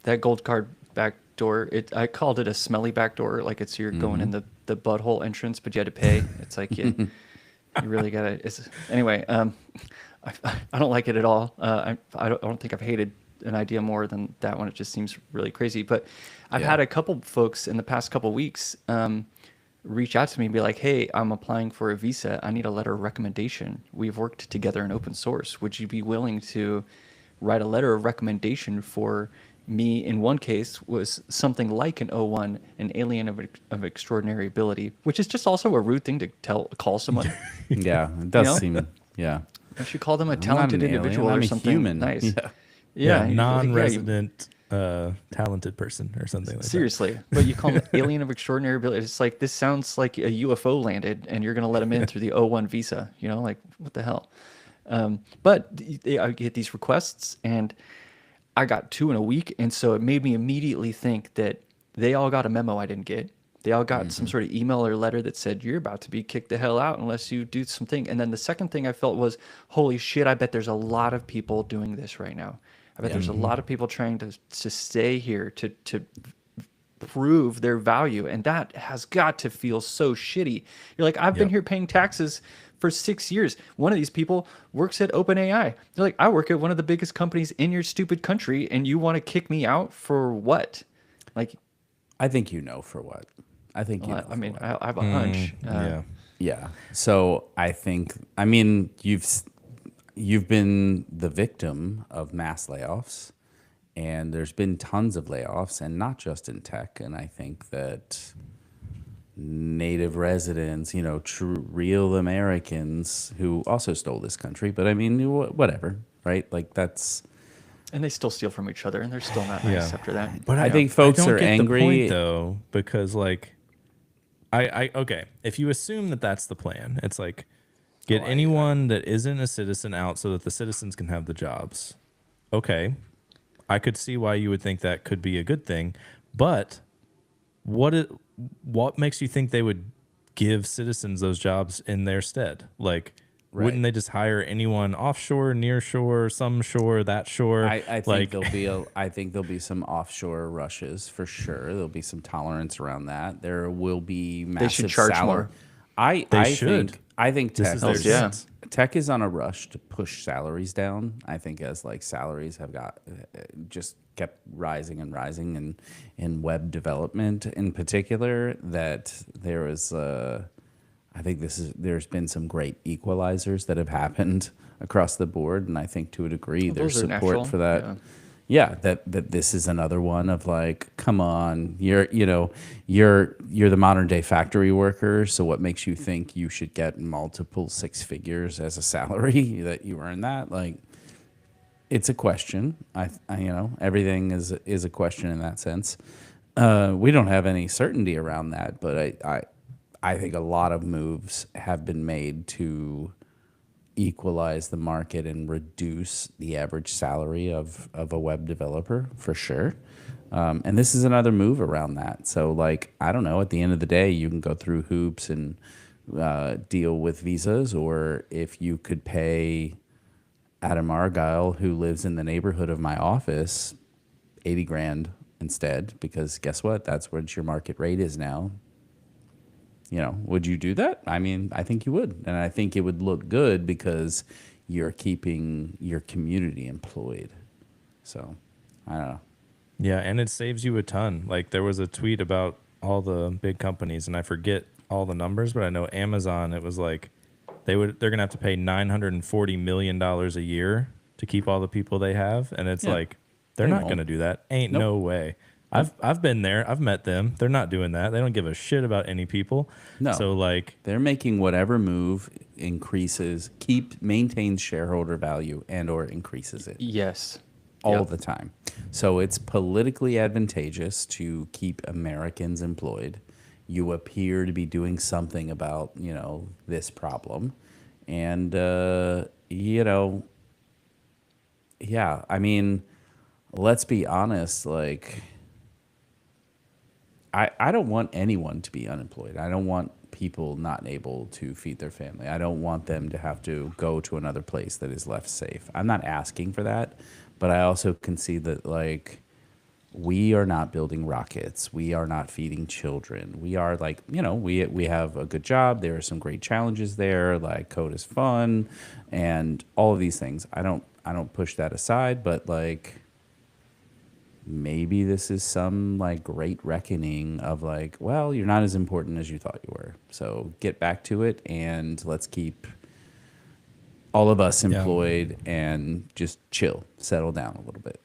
that gold card back door. I called it a smelly back door. Like it's you're going in the butthole entrance, but you had to pay. It's like you really gotta. Anyway. I don't like it at all. I don't think I've hated an idea more than that one. It just seems really crazy. But I've had a couple folks in the past couple weeks reach out to me and be like, hey, I'm applying for a visa. I need a letter of recommendation. We've worked together in open source. Would you be willing to write a letter of recommendation for me? In one case was something like an O1, an alien of extraordinary ability, which is just also a rude thing to call someone. Yeah, it does know? seem. Yeah, I should call them a I'm not talented an alien, individual I'm or a something human. nice. Yeah. Yeah, you- non-resident talented person or something like seriously, but you call them alien of extraordinary ability. It's like this sounds like a UFO landed, and you're going to let them in through the O1 visa. You know, like what the hell? But I get these requests, and I got 2 in a week, and so it made me immediately think that they all got a memo I didn't get. They all got some sort of email or letter that said, you're about to be kicked the hell out unless you do something. And then the second thing I felt was, holy shit, I bet there's a lot of people doing this right now. I bet there's a lot of people trying to stay here, to prove their value. And that has got to feel so shitty. You're like, I've been here paying taxes for 6 years. One of these people works at OpenAI. They're like, I work at one of the biggest companies in your stupid country, and you want to kick me out for what? Like, I think you know for what. I think you know. I mean, I have a hunch. that. Yeah. So I think, I mean, you've been the victim of mass layoffs, and there's been tons of layoffs, and not just in tech. And I think that native residents, true real Americans who also stole this country, but I mean, whatever, right? Like that's. And they still steal from each other, and they're still not nice after that. But I think folks don't are get angry the point, though, because like, okay, if you assume that that's the plan, it's like get anyone that isn't a citizen out so that the citizens can have the jobs. Okay, I could see why you would think that could be a good thing, but what makes you think they would give citizens those jobs in their stead? Like, wouldn't they just hire anyone offshore, near shore, some shore, that shore? I think there'll be some offshore rushes for sure. There'll be some tolerance around that. There will be massive They should charge salary. more. I think This tech is their is, chance. tech is on a rush to push salaries down. I think as like salaries have got just kept rising and rising, and in web development in particular, that there is. I think there's been some great equalizers that have happened across the board, and I think to a degree there's those are support natural, for that. Yeah, that this is another one of like, come on, you're the modern day factory worker, so what makes you think you should get multiple 6 figures as a salary that you earn that? Like, it's a question. I everything is a question in that sense. We don't have any certainty around that, but I think a lot of moves have been made to equalize the market and reduce the average salary of a web developer for sure. And this is another move around that. So like, I don't know, at the end of the day, you can go through hoops and deal with visas, or if you could pay Adam Argyle, who lives in the neighborhood of my office, 80 grand instead, because guess what? That's what your market rate is now. Would you do that? I mean, I think you would. And I think it would look good because you're keeping your community employed. So, I don't know. Yeah, and it saves you a ton. Like there was a tweet about all the big companies, and I forget all the numbers, but I know Amazon, it was like they're gonna have to pay $940 million a year to keep all the people they have, and it's Yeah. like they're They not won't. gonna do that. Ain't Nope. no way. I've been there. I've met them. They're not doing that. They don't give a shit about any people. No. So like, They're making whatever move maintains shareholder value and or increases it Yes. all Yep. the time. So it's politically advantageous to keep Americans employed. You appear to be doing something about, this problem. And, yeah, I mean, let's be honest, like, I don't want anyone to be unemployed. I don't want people not able to feed their family. I don't want them to have to go to another place that is less safe. I'm not asking for that, but I also can see that, like, we are not building rockets. We are not feeding children. We are like, we have a good job. There are some great challenges there. Like, code is fun and all of these things. I don't push that aside, but like, maybe this is some like great reckoning of like, well, you're not as important as you thought you were. So get back to it and let's keep all of us employed and just chill, settle down a little bit.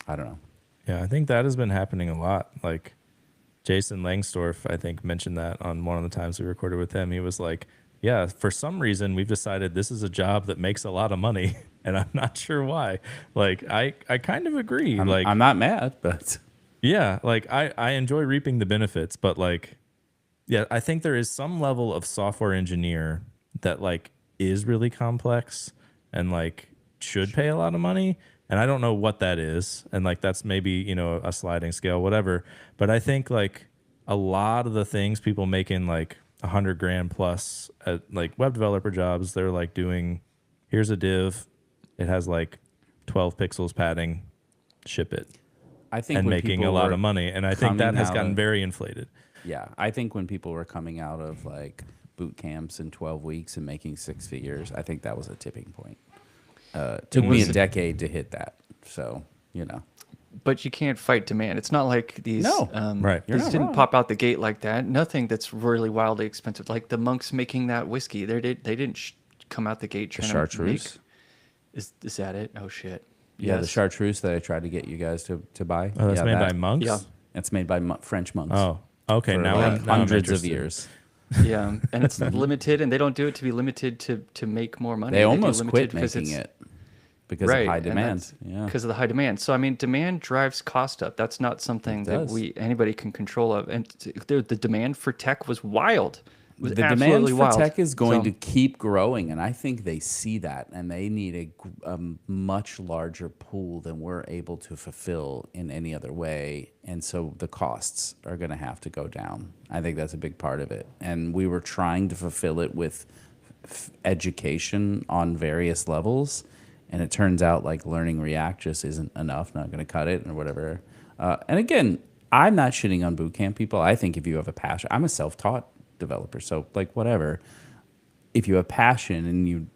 I don't know. yeah, I think that has been happening a lot. Like Jason Langsdorff, I think, mentioned that on one of the times we recorded with him. He was like, yeah, for some reason we've decided this is a job that makes a lot of money, and I'm not sure why. Like I kind of agree. I'm not mad, but yeah, like I enjoy reaping the benefits, but like, yeah, I think there is some level of software engineer that like is really complex and like should pay a lot of money. And I don't know what that is. And like, that's maybe, a sliding scale, whatever. But I think like a lot of the things people making like 100 grand plus at like web developer jobs, they're like doing, here's a div. It has like 12 pixels padding, ship it. I think And when making people a lot were of money. And I think that coming has out gotten of- very inflated. Yeah, I think when people were coming out of like boot camps in 12 weeks and making six figures, I think that was a tipping point. It took me a decade to hit that. So, But you can't fight demand. It's not like these. No. Right. You're These not didn't wrong. pop out the gate like that. Nothing that's really wildly expensive. Like the monks making that whiskey. They didn't come out the gate The trying chartreuse. to make. Is that it? Oh shit. Yeah, the Yes. chartreuse that I tried to get you guys to buy. Oh, that's yeah, made by that- monks? Yeah. It's made by French monks. Oh, okay. for Now, like I'm, now I'm hundreds of interested. years. Yeah, and it's limited, and they don't do it to be limited to make more money. They do almost limited quit because making it's- it because of high demand. Yeah. because of the high demand. So I mean, demand drives cost up. That's not something that does. anybody can control of. And the demand for tech was wild. It was The demand absolutely for wild. tech is going So- to keep growing, and I think they see that, and they need a much larger pool than we're able to fulfill in any other way. And so the costs are going to have to go down. I think that's a big part of it. And we were trying to fulfill it with education on various levels, and it turns out like learning React just isn't enough, not going to cut it or whatever. And again, I'm not shitting on bootcamp people. I think if you have a passion, I'm a self-taught developer, so like whatever. If you have passion and you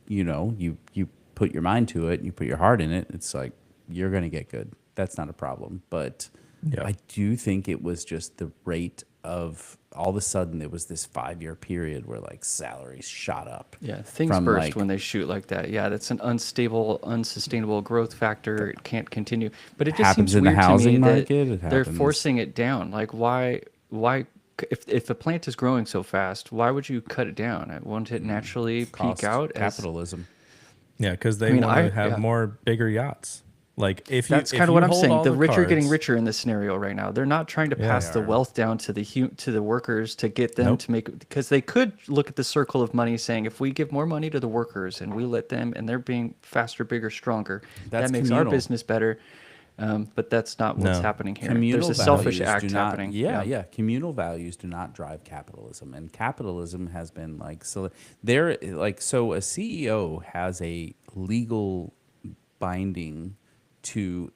put your mind to it, and you put your heart in it, it's like you're going to get good. That's not a problem. But Yeah. I do think it was just the rate of all of a sudden there was this 5-year period where like salaries shot up. Yeah, things from, burst like- when they shoot like that. Yeah, that's an unstable, unsustainable growth factor. It can't continue. But it just Happens seems in the weird housing to me market, it that they're happens- forcing it down. Like, why? If a plant is growing so fast, why would you cut it down? Won't it naturally peak Cost out? capitalism. Yeah, because they mean, want to have yeah. more bigger yachts. Like if you, That's if kind of you what I'm hold saying. all The rich are getting cards- richer in this scenario right now. They're not trying to pass they the are. wealth down to the workers to get them Nope. to make, because they could look at the circle of money saying, if we give more money to the workers and we let them, and they're being faster, bigger, stronger, That's that makes our communal. business better. But that's not what's No. happening here. Communal There's a selfish values act do not, happening. Yeah. Communal values do not drive capitalism, and capitalism has been like so. There, like so, a CEO has a legal binding to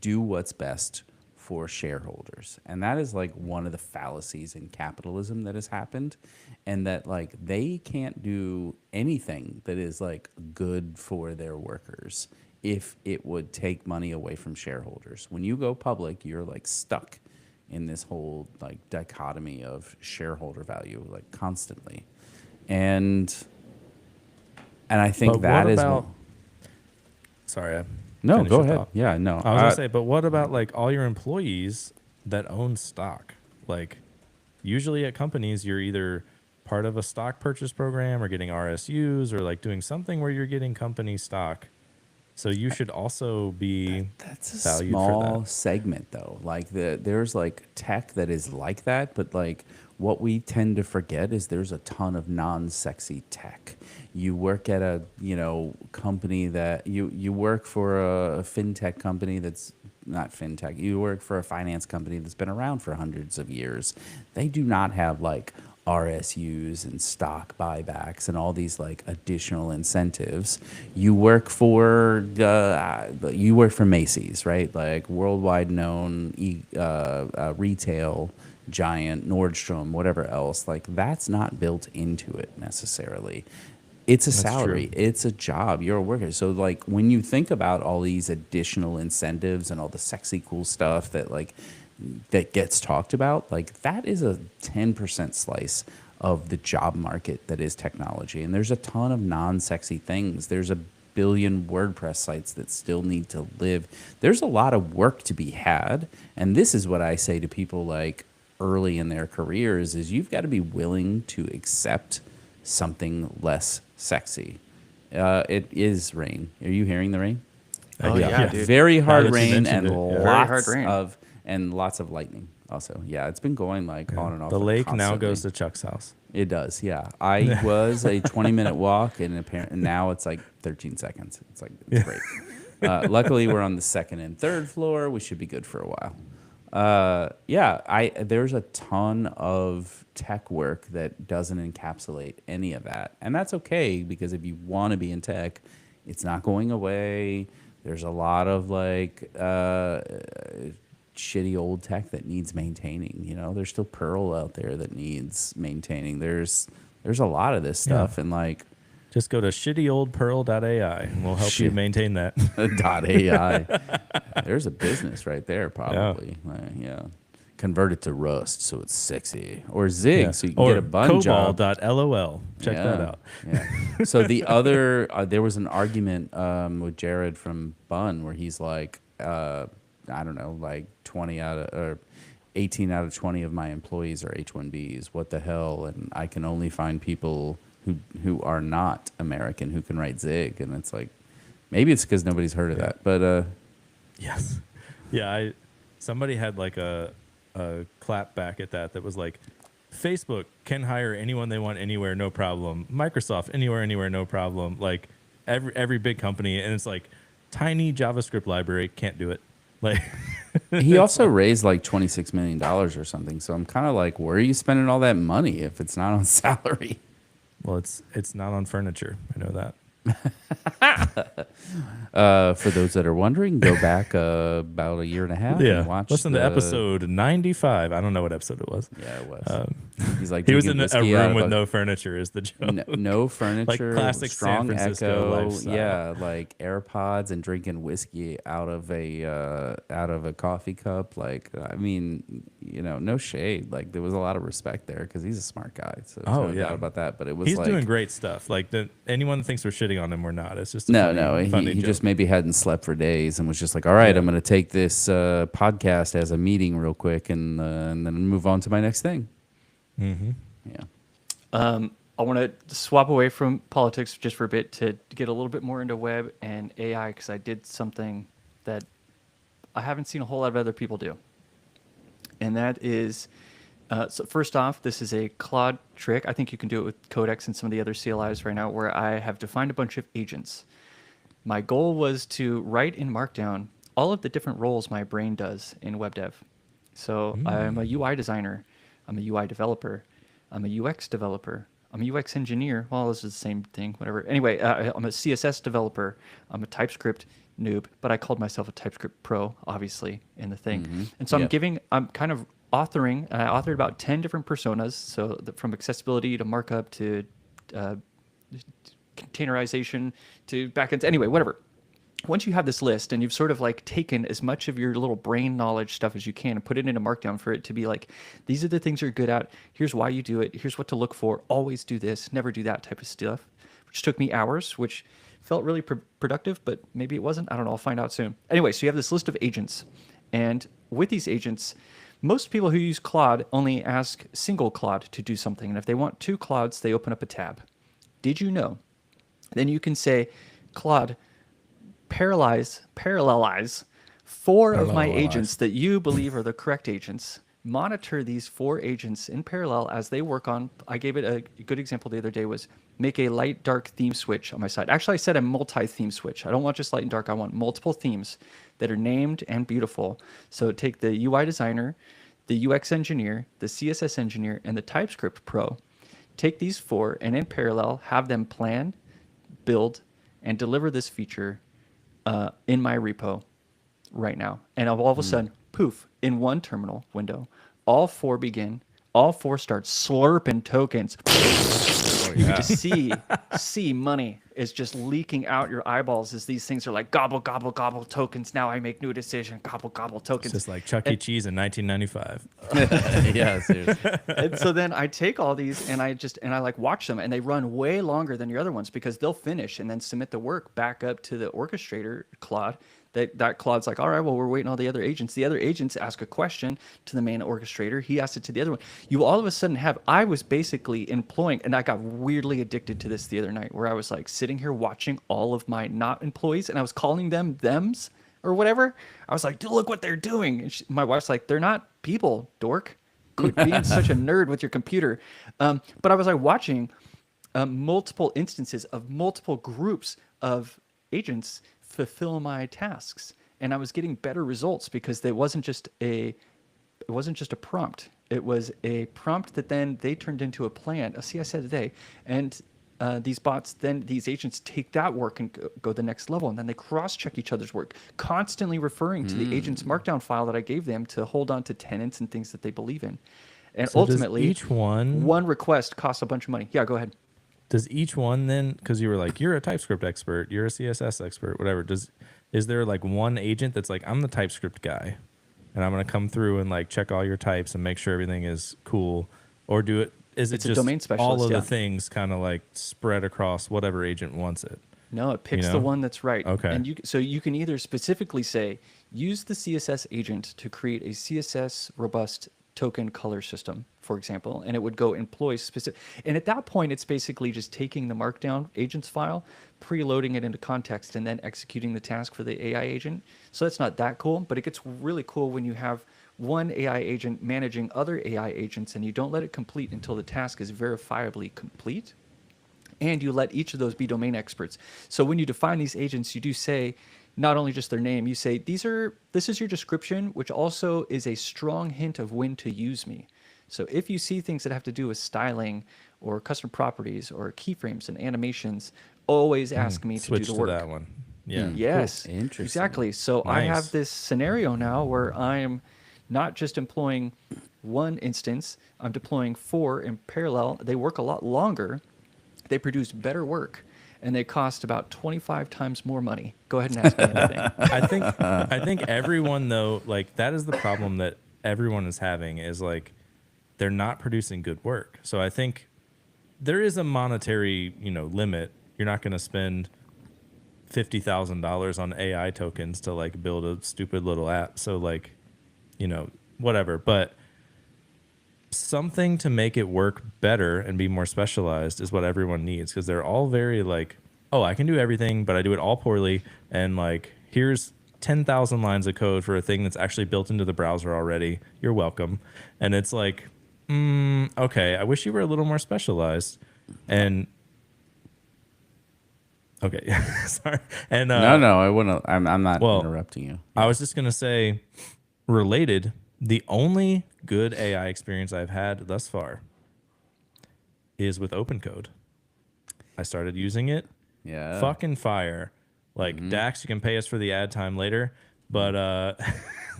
do what's best for shareholders, and that is like one of the fallacies in capitalism that has happened, and that like they can't do anything that is like good for their workers if it would take money away from shareholders. When you go public, you're like stuck in this whole like dichotomy of shareholder value, like constantly. And I think But that what is about? Sorry, I no, finished go your ahead. thought. Yeah, no. I was gonna say, but what about like all your employees that own stock? Like, usually at companies, you're either part of a stock purchase program or getting RSUs or like doing something where you're getting company stock. So you should also be That's a valued for small that. segment though. Like there's like tech that is like that, but like what we tend to forget is there's a ton of non-sexy tech. You work at a, company that you work for a fintech company that's not fintech. You work for a finance company that's been around for hundreds of years. They do not have like RSUs and stock buybacks and all these like additional incentives. You work for Macy's, right? Like worldwide known retail giant, Nordstrom, whatever else. Like that's not built into it necessarily. It's a That's salary. true. It's a job. You're a worker. So like when you think about all these additional incentives and all the sexy cool stuff that gets talked about, like that is a 10% slice of the job market that is technology. And there's a ton of non-sexy things. There's a billion WordPress sites that still need to live. There's a lot of work to be had. And this is what I say to people like early in their careers is you've got to be willing to accept something less sexy. It is rain. Are you hearing the rain? Oh yeah, dude. Very Now hard that you rain mentioned and it, yeah. Very hard rain. lots of lightning also. Yeah, it's been going like on and off. The like, lake now constantly. goes to Chuck's house. It does, yeah. I was a 20-minute walk, and now it's like 13 seconds. It's great. Luckily, we're on the second and third floor. We should be good for a while. There's a ton of tech work that doesn't encapsulate any of that, and that's okay because if you want to be in tech, it's not going away. There's a lot of like shitty old tech that needs maintaining. There's still Perl out there that needs maintaining. There's a lot of this stuff, and like Just go to shittyoldpearl.ai and we'll help you Shit. maintain that. .ai. There's a business right there, probably. Yeah. Convert it to Rust so it's sexy, or Zig so you can or get a bun job. cobol.lol. Check that out. Yeah. So the other, there was an argument with Jared from Bun where he's like, I don't know, like 18 out of 20 of my employees are H-1Bs. What the hell? And I can only find people who are not American who can write Zig. And it's like, maybe it's because nobody's heard of that. But Yes. Yeah, somebody had like a clap back at that was like, Facebook can hire anyone they want anywhere, no problem. Microsoft, anywhere, no problem. Like every big company, and it's like tiny JavaScript library can't do it. Like he also raised like $26 million or something. So I'm kind of like, where are you spending all that money if it's not on salary? Well, it's not on furniture. I know that. For those that are wondering, go back about a year and a half and watch. Listen to episode 95. I don't know what episode it was. Yeah, it was. He's like He was in drinking a whiskey out room of with no furniture. Is the joke? no furniture, classic San strong Francisco echo. lifestyle. Yeah, like AirPods and drinking whiskey out of a coffee cup. Like, I mean, no shade. Like, there was a lot of respect there because he's a smart guy. So no doubt about that. But it was he's like, doing great stuff. Like anyone that thinks we're shitting on him, we're not. It's just a funny he joke. just maybe hadn't slept for days and was just like, all right, I'm going to take this podcast as a meeting real quick and then move on to my next thing. Mm-hmm. Yeah. I want to swap away from politics just for a bit to get a little bit more into web and AI because I did something that I haven't seen a whole lot of other people do. And that is, so first off, this is a Claude trick. I think you can do it with Codex and some of the other CLIs right now where I have defined a bunch of agents. My goal was to write in Markdown all of the different roles my brain does in web dev. So I'm a UI designer. I'm a UI developer. I'm a UX developer. I'm a UX engineer. Well, this is the same thing, whatever. Anyway, I'm a CSS developer. I'm a TypeScript noob, but I called myself a TypeScript pro, obviously, in the thing. Mm-hmm. And so I'm kind of authoring, and I authored about 10 different personas. So from accessibility to markup to containerization to backends. Anyway, whatever. once you have this list and you've sort of like taken as much of your little brain knowledge stuff as you can and put it into Markdown for it to be like, these are the things you're good at. Here's why you do it. Here's what to look for. Always do this. Never do that type of stuff, which took me hours, which felt really productive, but maybe it wasn't. I don't know. I'll find out soon. Anyway, so you have this list of agents. And with these agents, most people who use Claude only ask single Claude to do something. And if they want two Claudes, they open up a tab. Did you know? Then you can say, Claude, parallelize four of my agents that you believe are the correct agents. Monitor these four agents in parallel as they work on. I gave it a good example the other day was make a light dark theme switch on my side. Actually, I said a multi-theme switch. I don't want just light and dark. I want multiple themes that are named and beautiful. So take the UI designer, the UX engineer, the CSS engineer, and the TypeScript pro. Take these four and in parallel have them plan, build, and deliver this feature in my repo right now. And all of a sudden, poof, in one terminal window, all four begin, all four start slurping tokens. You can just see money is just leaking out your eyeballs as these things are like gobble, gobble, gobble tokens. Now I make new decision, gobble, gobble tokens. It's just like Chuck E. Cheese in 1995. Yeah, seriously. And so then I take all these and I like watch them and they run way longer than your other ones because they'll finish and then submit the work back up to the orchestrator, Claude. That Claude's like, all right, well, we're waiting on the other agents. The other agents ask a question to the main orchestrator. He asks it to the other one. You all of a sudden I was basically employing, and I got weirdly addicted to this the other night where I was like sitting here watching all of my not employees and I was calling them thems or whatever. I was like, dude, look what they're doing. And my wife's like, they're not people, dork. Quit being such a nerd with your computer. But I was like watching multiple instances of multiple groups of agents fulfill my tasks, and I was getting better results because it wasn't just a prompt. It was a prompt that then they turned into a plan. See, I said today, and these bots, then these agents take that work and go the next level, and then they cross-check each other's work, constantly referring to the agent's markdown file that I gave them to hold on to tenants and things that they believe in. And So ultimately, each one request costs a bunch of money. Yeah, go ahead. Does each one then, because you were like, you're a TypeScript expert, you're a CSS expert, whatever. Is there like one agent that's like, I'm the TypeScript guy, and I'm gonna come through and like check all your types and make sure everything is cool, or is it It's a just domain specialist, all of yeah. the things kind of like spread across whatever agent wants it? No, it picks know? the one that's right. Okay. And you can either specifically say, use the CSS agent to create a CSS robust token color system, for example, and it would go employ specific. And at that point, it's basically just taking the markdown agents file, preloading it into context, and then executing the task for the AI agent. So that's not that cool, but it gets really cool when you have one AI agent managing other AI agents, and you don't let it complete until the task is verifiably complete. And you let each of those be domain experts. So when you define these agents, you do say not only just their name, you say, this is your description, which also is a strong hint of when to use me. So if you see things that have to do with styling or custom properties or keyframes and animations, always ask me to Switch do the to work. that one. Yeah. Yes, Cool. Interesting. exactly. So I Nice. have this scenario now where I'm not just employing one instance, I'm deploying four in parallel. They work a lot longer. They produce better work, and they cost about 25 times more money. Go ahead and ask me anything. I think everyone though, like that is the problem that everyone is having is like they're not producing good work. So I think there is a monetary, limit. You're not going to spend $50,000 on AI tokens to like build a stupid little app. So like, whatever, but something to make it work better and be more specialized is what everyone needs, because they're all very like, oh, I can do everything, but I do it all poorly. And like, here's 10,000 lines of code for a thing that's actually built into the browser already. You're welcome. And it's like, okay, I wish you were a little more specialized. And okay, sorry. And No, I wouldn't. I'm not well, interrupting you. I was just gonna say, related, the only good AI experience I've had thus far is with OpenCode. I started using it. Yeah. Fucking fire. Like Dax, you can pay us for the ad time later, but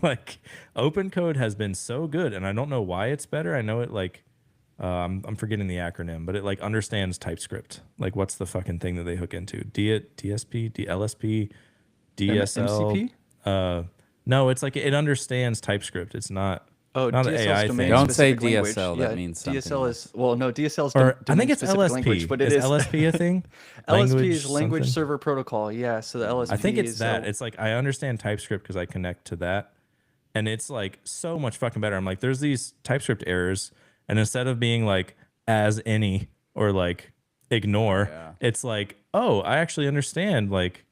like OpenCode has been so good, and I don't know why it's better. I know it like I'm forgetting the acronym, but it like understands TypeScript. Like what's the fucking thing that they hook into? DSP, DLSP, DSL. MCP? No, it's like it understands TypeScript. It's not Oh, not an DSL AI is domain thing. Don't say specific language. DSL, that Yeah, means something DSL else. is no DSL is Or I domain think it's specific LSP. language, but it is is LSP a thing? LSP is language something? server protocol. Yeah, so the LSP I think it's is that. It's like I understand TypeScript because I connect to that, and it's like so much fucking better. I'm like, there's these TypeScript errors, and instead of being like as any or like ignore, Yeah. it's like, oh, I actually understand like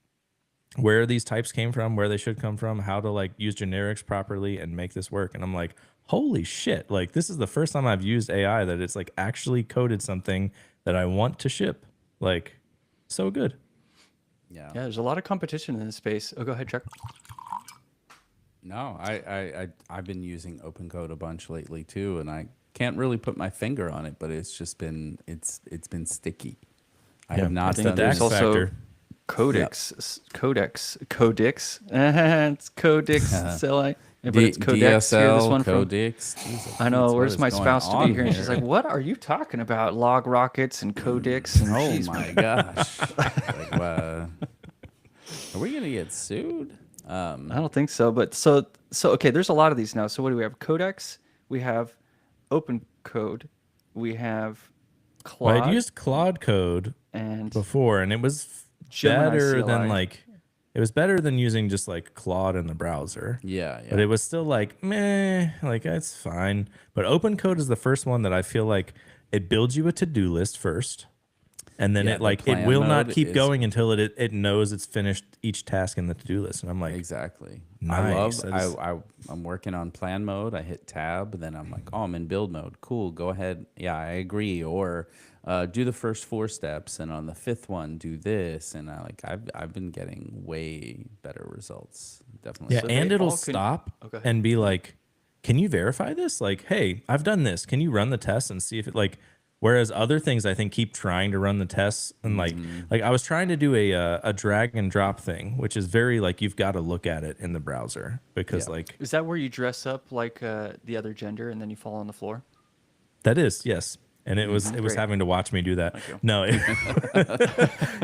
where these types came from, where they should come from, how to like use generics properly and make this work. And I'm like, holy shit! Like this is the first time I've used AI that it's like actually coded something that I want to ship. Like, so good. Yeah. Yeah, there's a lot of competition in this space. Oh, go ahead, Chuck. No, I've been using OpenCode a bunch lately too, and I can't really put my finger on it, but it's just been it's been sticky. I have not think done there's DAX this. also factor. Codex. It's Codex. But it's Codex here. This DSL, one from. Codex. Jesus, I know. what Where's is my going spouse to on be here? And she's like, "What are you talking about? Log rockets and Codex and Oh geez, my gosh. Like, are we gonna get sued? I don't think so, but so okay. There's a lot of these now. So what do we have? Codex. We have Open Code. We have Claude. Well, I'd used Claude Code and before, and it was Gemini better CLI. than like it was better than using just like Claude in the browser. Yeah, yeah. But it was still like meh, like it's fine. But OpenCode is the first one that I feel like it builds you a to-do list first, and then Yeah, it the like it plan will not mode keep is- going until it knows it's finished each task in the to-do list. And I'm like, Exactly. Nice. I'm working on plan mode. I hit tab, then I'm like, oh, I'm in build mode. Cool. Go ahead. Yeah, I agree. Or do the first 4 steps, and on the 5th one, do this. And I've been getting way better results. Definitely. yeah, So and they it'll all can- stop Oh, go ahead. and be like, can you verify this? Like, hey, I've done this. Can you run the test and see if it like? Whereas other things, I think, keep trying to run the tests and like I was trying to do a drag and drop thing, which is very like you've got to look at it in the browser because Yeah. like Is that where you dress up like the other gender and then you fall on the floor? that is yes. And it was Great. having to watch me do that. Thank you. No,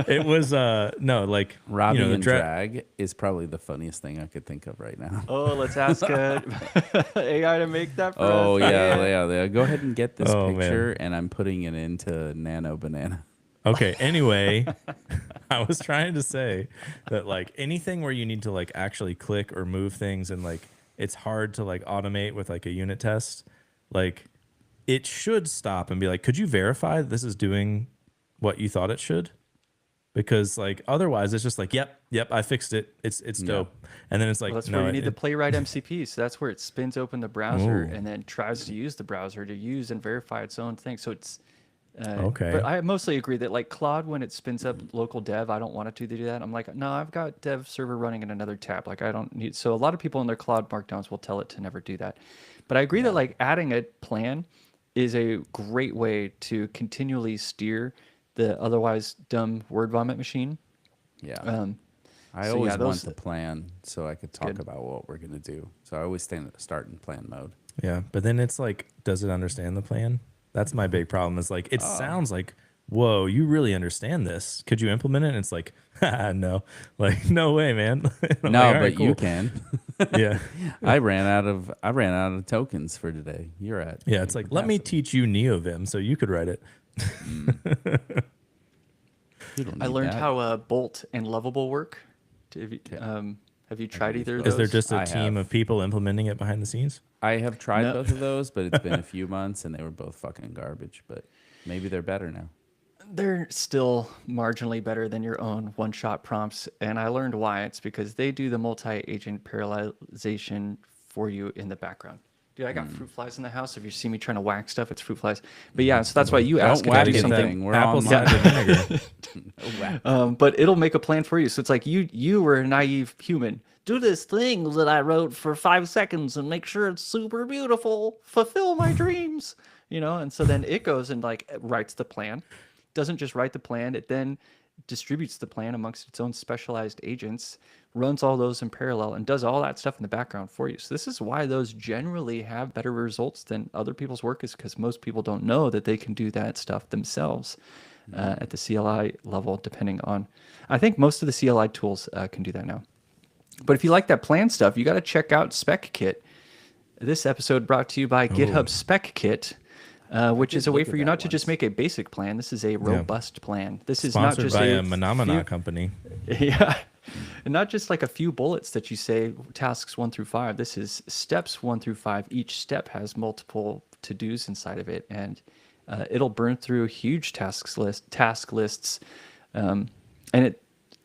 it was no like Robbing you know, the and dra- drag is probably the funniest thing I could think of right now. Oh, let's ask AI to make that for Oh us. yeah. Go ahead and get this Oh, man. picture, and I'm putting it into Nano Banana. Okay. Anyway, I was trying to say that like anything where you need to like actually click or move things and like it's hard to like automate with like a unit test, like it should stop and be like, could you verify that this is doing what you thought it should? Because like otherwise it's just like, yep, I fixed it. It's dope. And then it's like, Well, that's no, where you need the it- playwright MCP. So that's where it spins open the browser Ooh. and then tries to use the browser to use and verify its own thing. So it's Okay. But I mostly agree that like Claude, when it spins up local dev, I don't want it to do that. I'm like, no, I've got dev server running in another tab. Like I don't need. So a lot of people in their Claude markdowns will tell it to never do that. But I agree that like adding a plan is a great way to continually steer the otherwise dumb word vomit machine. Yeah. I so always yeah, want those- the plan so I could talk Good. about what we're gonna do. So I always start in plan mode. yeah. But then it's like, does it understand the plan? That's my big problem is like, it sounds like, whoa, you really understand this. Could you implement it? And it's like, no, like, no way, man. I'm No, like, all but right, you cool. can. Yeah. I ran out of tokens for today. You're at Yeah. It's like, let me teach you NeoVim so you could write it. I learned how Bolt and Lovable work. Have you tried either of those? Is there just a I team have. of people implementing it behind the scenes? I have tried No. both of those, but it's been a few months and they were both fucking garbage. But maybe they're better now. They're still marginally better than your own one-shot prompts, and I learned why. It's because they do the multi-agent parallelization for you in the background. Dude, I got fruit flies in the house. If you see me trying to whack stuff, it's fruit flies. But yeah, so that's why you ask it to whack do anything. something. We're apple on cider vinegar. But it'll make a plan for you. So it's like you were a naive human. Do this thing that I wrote for 5 seconds and make sure it's super beautiful. Fulfill my dreams. And so then it goes and like writes the plan. Doesn't just write the plan, it then distributes the plan amongst its own specialized agents, runs all those in parallel, and does all that stuff in the background for you. So this is why those generally have better results than other people's work, is because most people don't know that they can do that stuff themselves at the CLI level, depending on... I think most of the CLI tools can do that now. But if you like that plan stuff, you got to check out Spec Kit. This episode brought to you by GitHub Spec Kit, which is a way look for at you that not to just once. make a basic plan. This is a robust plan. This is Sponsored not just by a Menomina company. yeah, and not just like a few bullets that you say tasks 1 through 5. This is steps 1 through 5. Each step has multiple to-dos inside of it, and it'll burn through huge task lists, and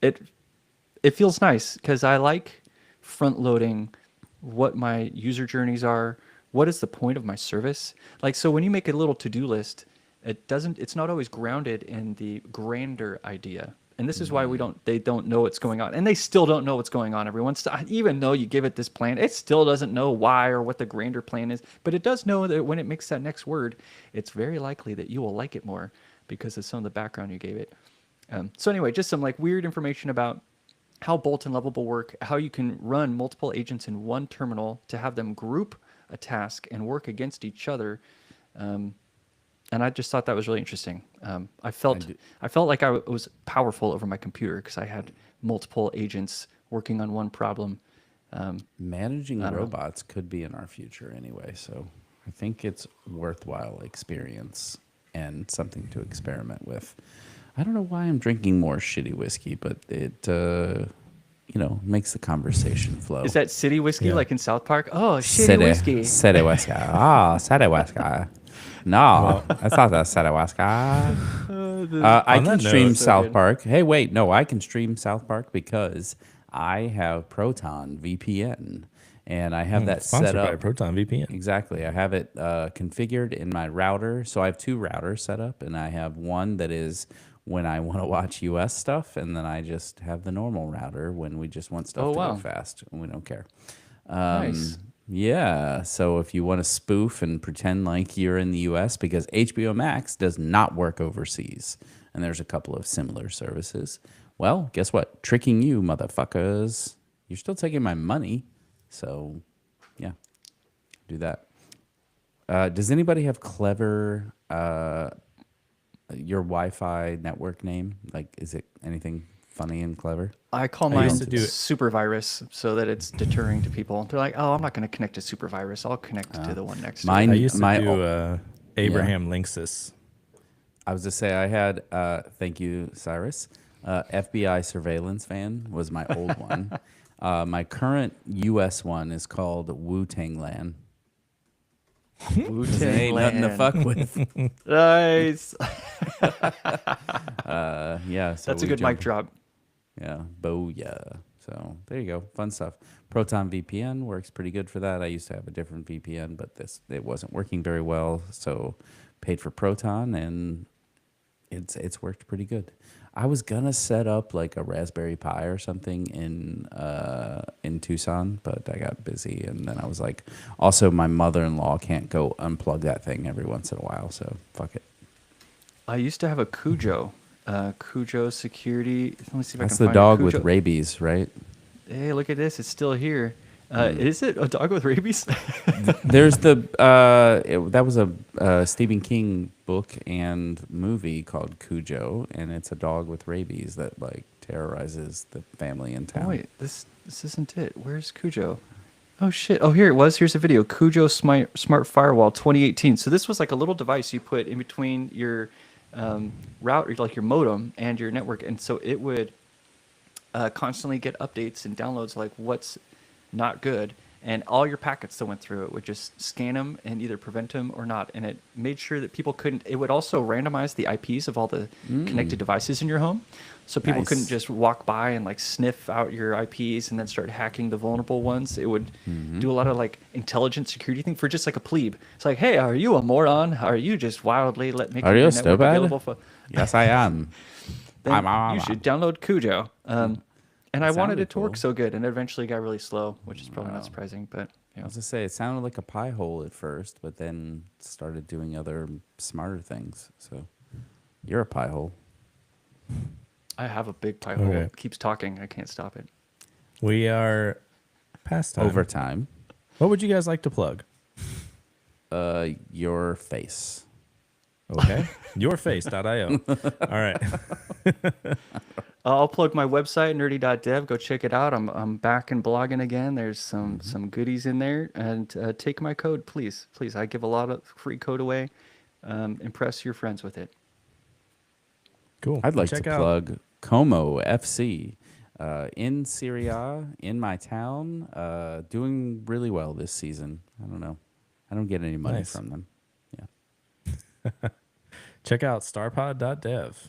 it feels nice because I like front loading what my user journeys are. What is the point of my service? Like, so when you make a little to-do list, it's not always grounded in the grander idea. And this is why they don't know what's going on. And they still don't know what's going on, everyone. Even though you give it this plan, it still doesn't know why or what the grander plan is. But it does know that when it makes that next word, it's very likely that you will like it more because of some of the background you gave it. So anyway, just some like weird information about how Bolt and Lovable work, how you can run multiple agents in one terminal to have them group a task and work against each other. And I just thought that was really interesting. I felt like I was powerful over my computer because I had multiple agents working on one problem. Managing robots could be in our future anyway, so I think it's worthwhile experience and something to experiment with. I don't know why I'm drinking more shitty whiskey, but it makes the conversation flow. Is that city whiskey Yeah. like in South Park? Oh, shitty whiskey. City whiskey. City whiskey. No, that's not the city whiskey. I On can that stream note- South good. Park. Hey, wait, no, I can stream South Park because I have Proton VPN, and I have that Sponsored set by up. Proton VPN. Exactly. I have it configured in my router. So I have 2 routers set up, and I have one that is when I want to watch US stuff, and then I just have the normal router when we just want stuff Oh, to wow. go fast and we don't care. Nice. Yeah. So if you want to spoof and pretend like you're in the US, because HBO Max does not work overseas, and there's a couple of similar services. Well, guess what? Tricking you, motherfuckers. You're still taking my money. So, yeah, do that. Does anybody have clever your Wi-Fi network name? Like, is it anything funny and clever? I call I mine used to do it. Super Virus so that it's deterring to people. They're like, oh, I'm not going to connect to Super Virus. I'll connect to the one next to mine- it. I used to My- do Abraham Linksys. I was to say I had. Thank you, Cyrus. FBI surveillance van was my old one. My current U.S. one is called Wu-Tang Lan. Wu-Tang Ain't nothing to Lan. fuck with. Nice. Yeah, so That's a we good mic jumped- drop. Yeah, booyah. So there you go, fun stuff. Proton VPN works pretty good for that. I used to have a different VPN, but it wasn't working very well, so paid for Proton, and it's worked pretty good. I was gonna set up like a Raspberry Pi or something in Tucson, but I got busy, and then I was like, also my mother-in-law can't go unplug that thing every once in a while, so fuck it. I used to have a Cujo. Cujo security. Let me see if I That's can the find dog it. with Cujo. rabies, right? Hey, look at this. It's still here. Is it a dog with rabies? There's that was a Stephen King book and movie called Cujo, and it's a dog with rabies that like terrorizes the family in town. Oh, wait, this isn't it. Where's Cujo? Oh shit. Oh, here it was. Here's a video. Cujo Smart Firewall 2018. So this was like a little device you put in between your router, like your modem and your network, and so it would constantly get updates and downloads like what's not good, and all your packets that went through it would just scan them and either prevent them or not, and it made sure that people couldn't. It would also randomize the IPs of all the connected devices in your home, so people couldn't Nice. just walk by and like sniff out your IPs and then start hacking the vulnerable ones. It would do a lot of like intelligent security thing for just like a plebe. It's like, hey, are you a moron? Are you just wildly making Are you your network stupid? available for? Yes, I am. Then you should download Cujo. And I wanted sounded it to work cool. so good, and it eventually got really slow, which is probably not surprising. But I was gonna say it sounded like a pie hole at first, but then started doing other smarter things. So you're a pie hole. I have a big pie hole. Okay. It keeps talking. I can't stop it. We are past time. Overtime. What would you guys like to plug? Your face. Okay. Yourface.io. All right. I'll plug my website, nerdy.dev. Go check it out. I'm back and blogging again. There's some goodies in there, and take my code, please. Please, I give a lot of free code away. Impress your friends with it. Cool. I'd like Check to out- plug Como FC in Serie A, in my town, doing really well this season. I don't know. I don't get any money Nice. from them. Check out starpod.dev.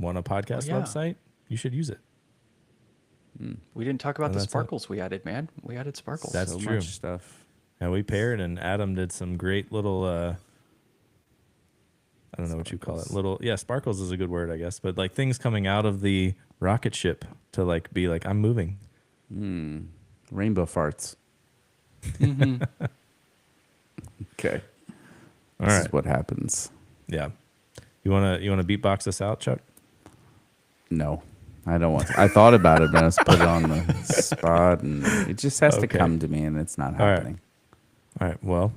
Want a podcast yeah. website? You should use it. We didn't talk about And the that's it. sparkles we added, man. We added sparkles. That's so true. much stuff. And we paired, and Adam did some great little, I don't know what you call it. Little, yeah, sparkles is a good word, I guess. But like things coming out of the rocket ship to like be like, I'm moving. Rainbow farts. Okay. All This right. is what happens. Yeah. You wanna beatbox us out, Chuck? No, I don't want to. I thought about it, but I just put it on the spot, and it just has to Okay. come to me, and it's not All right. happening. All right. Well,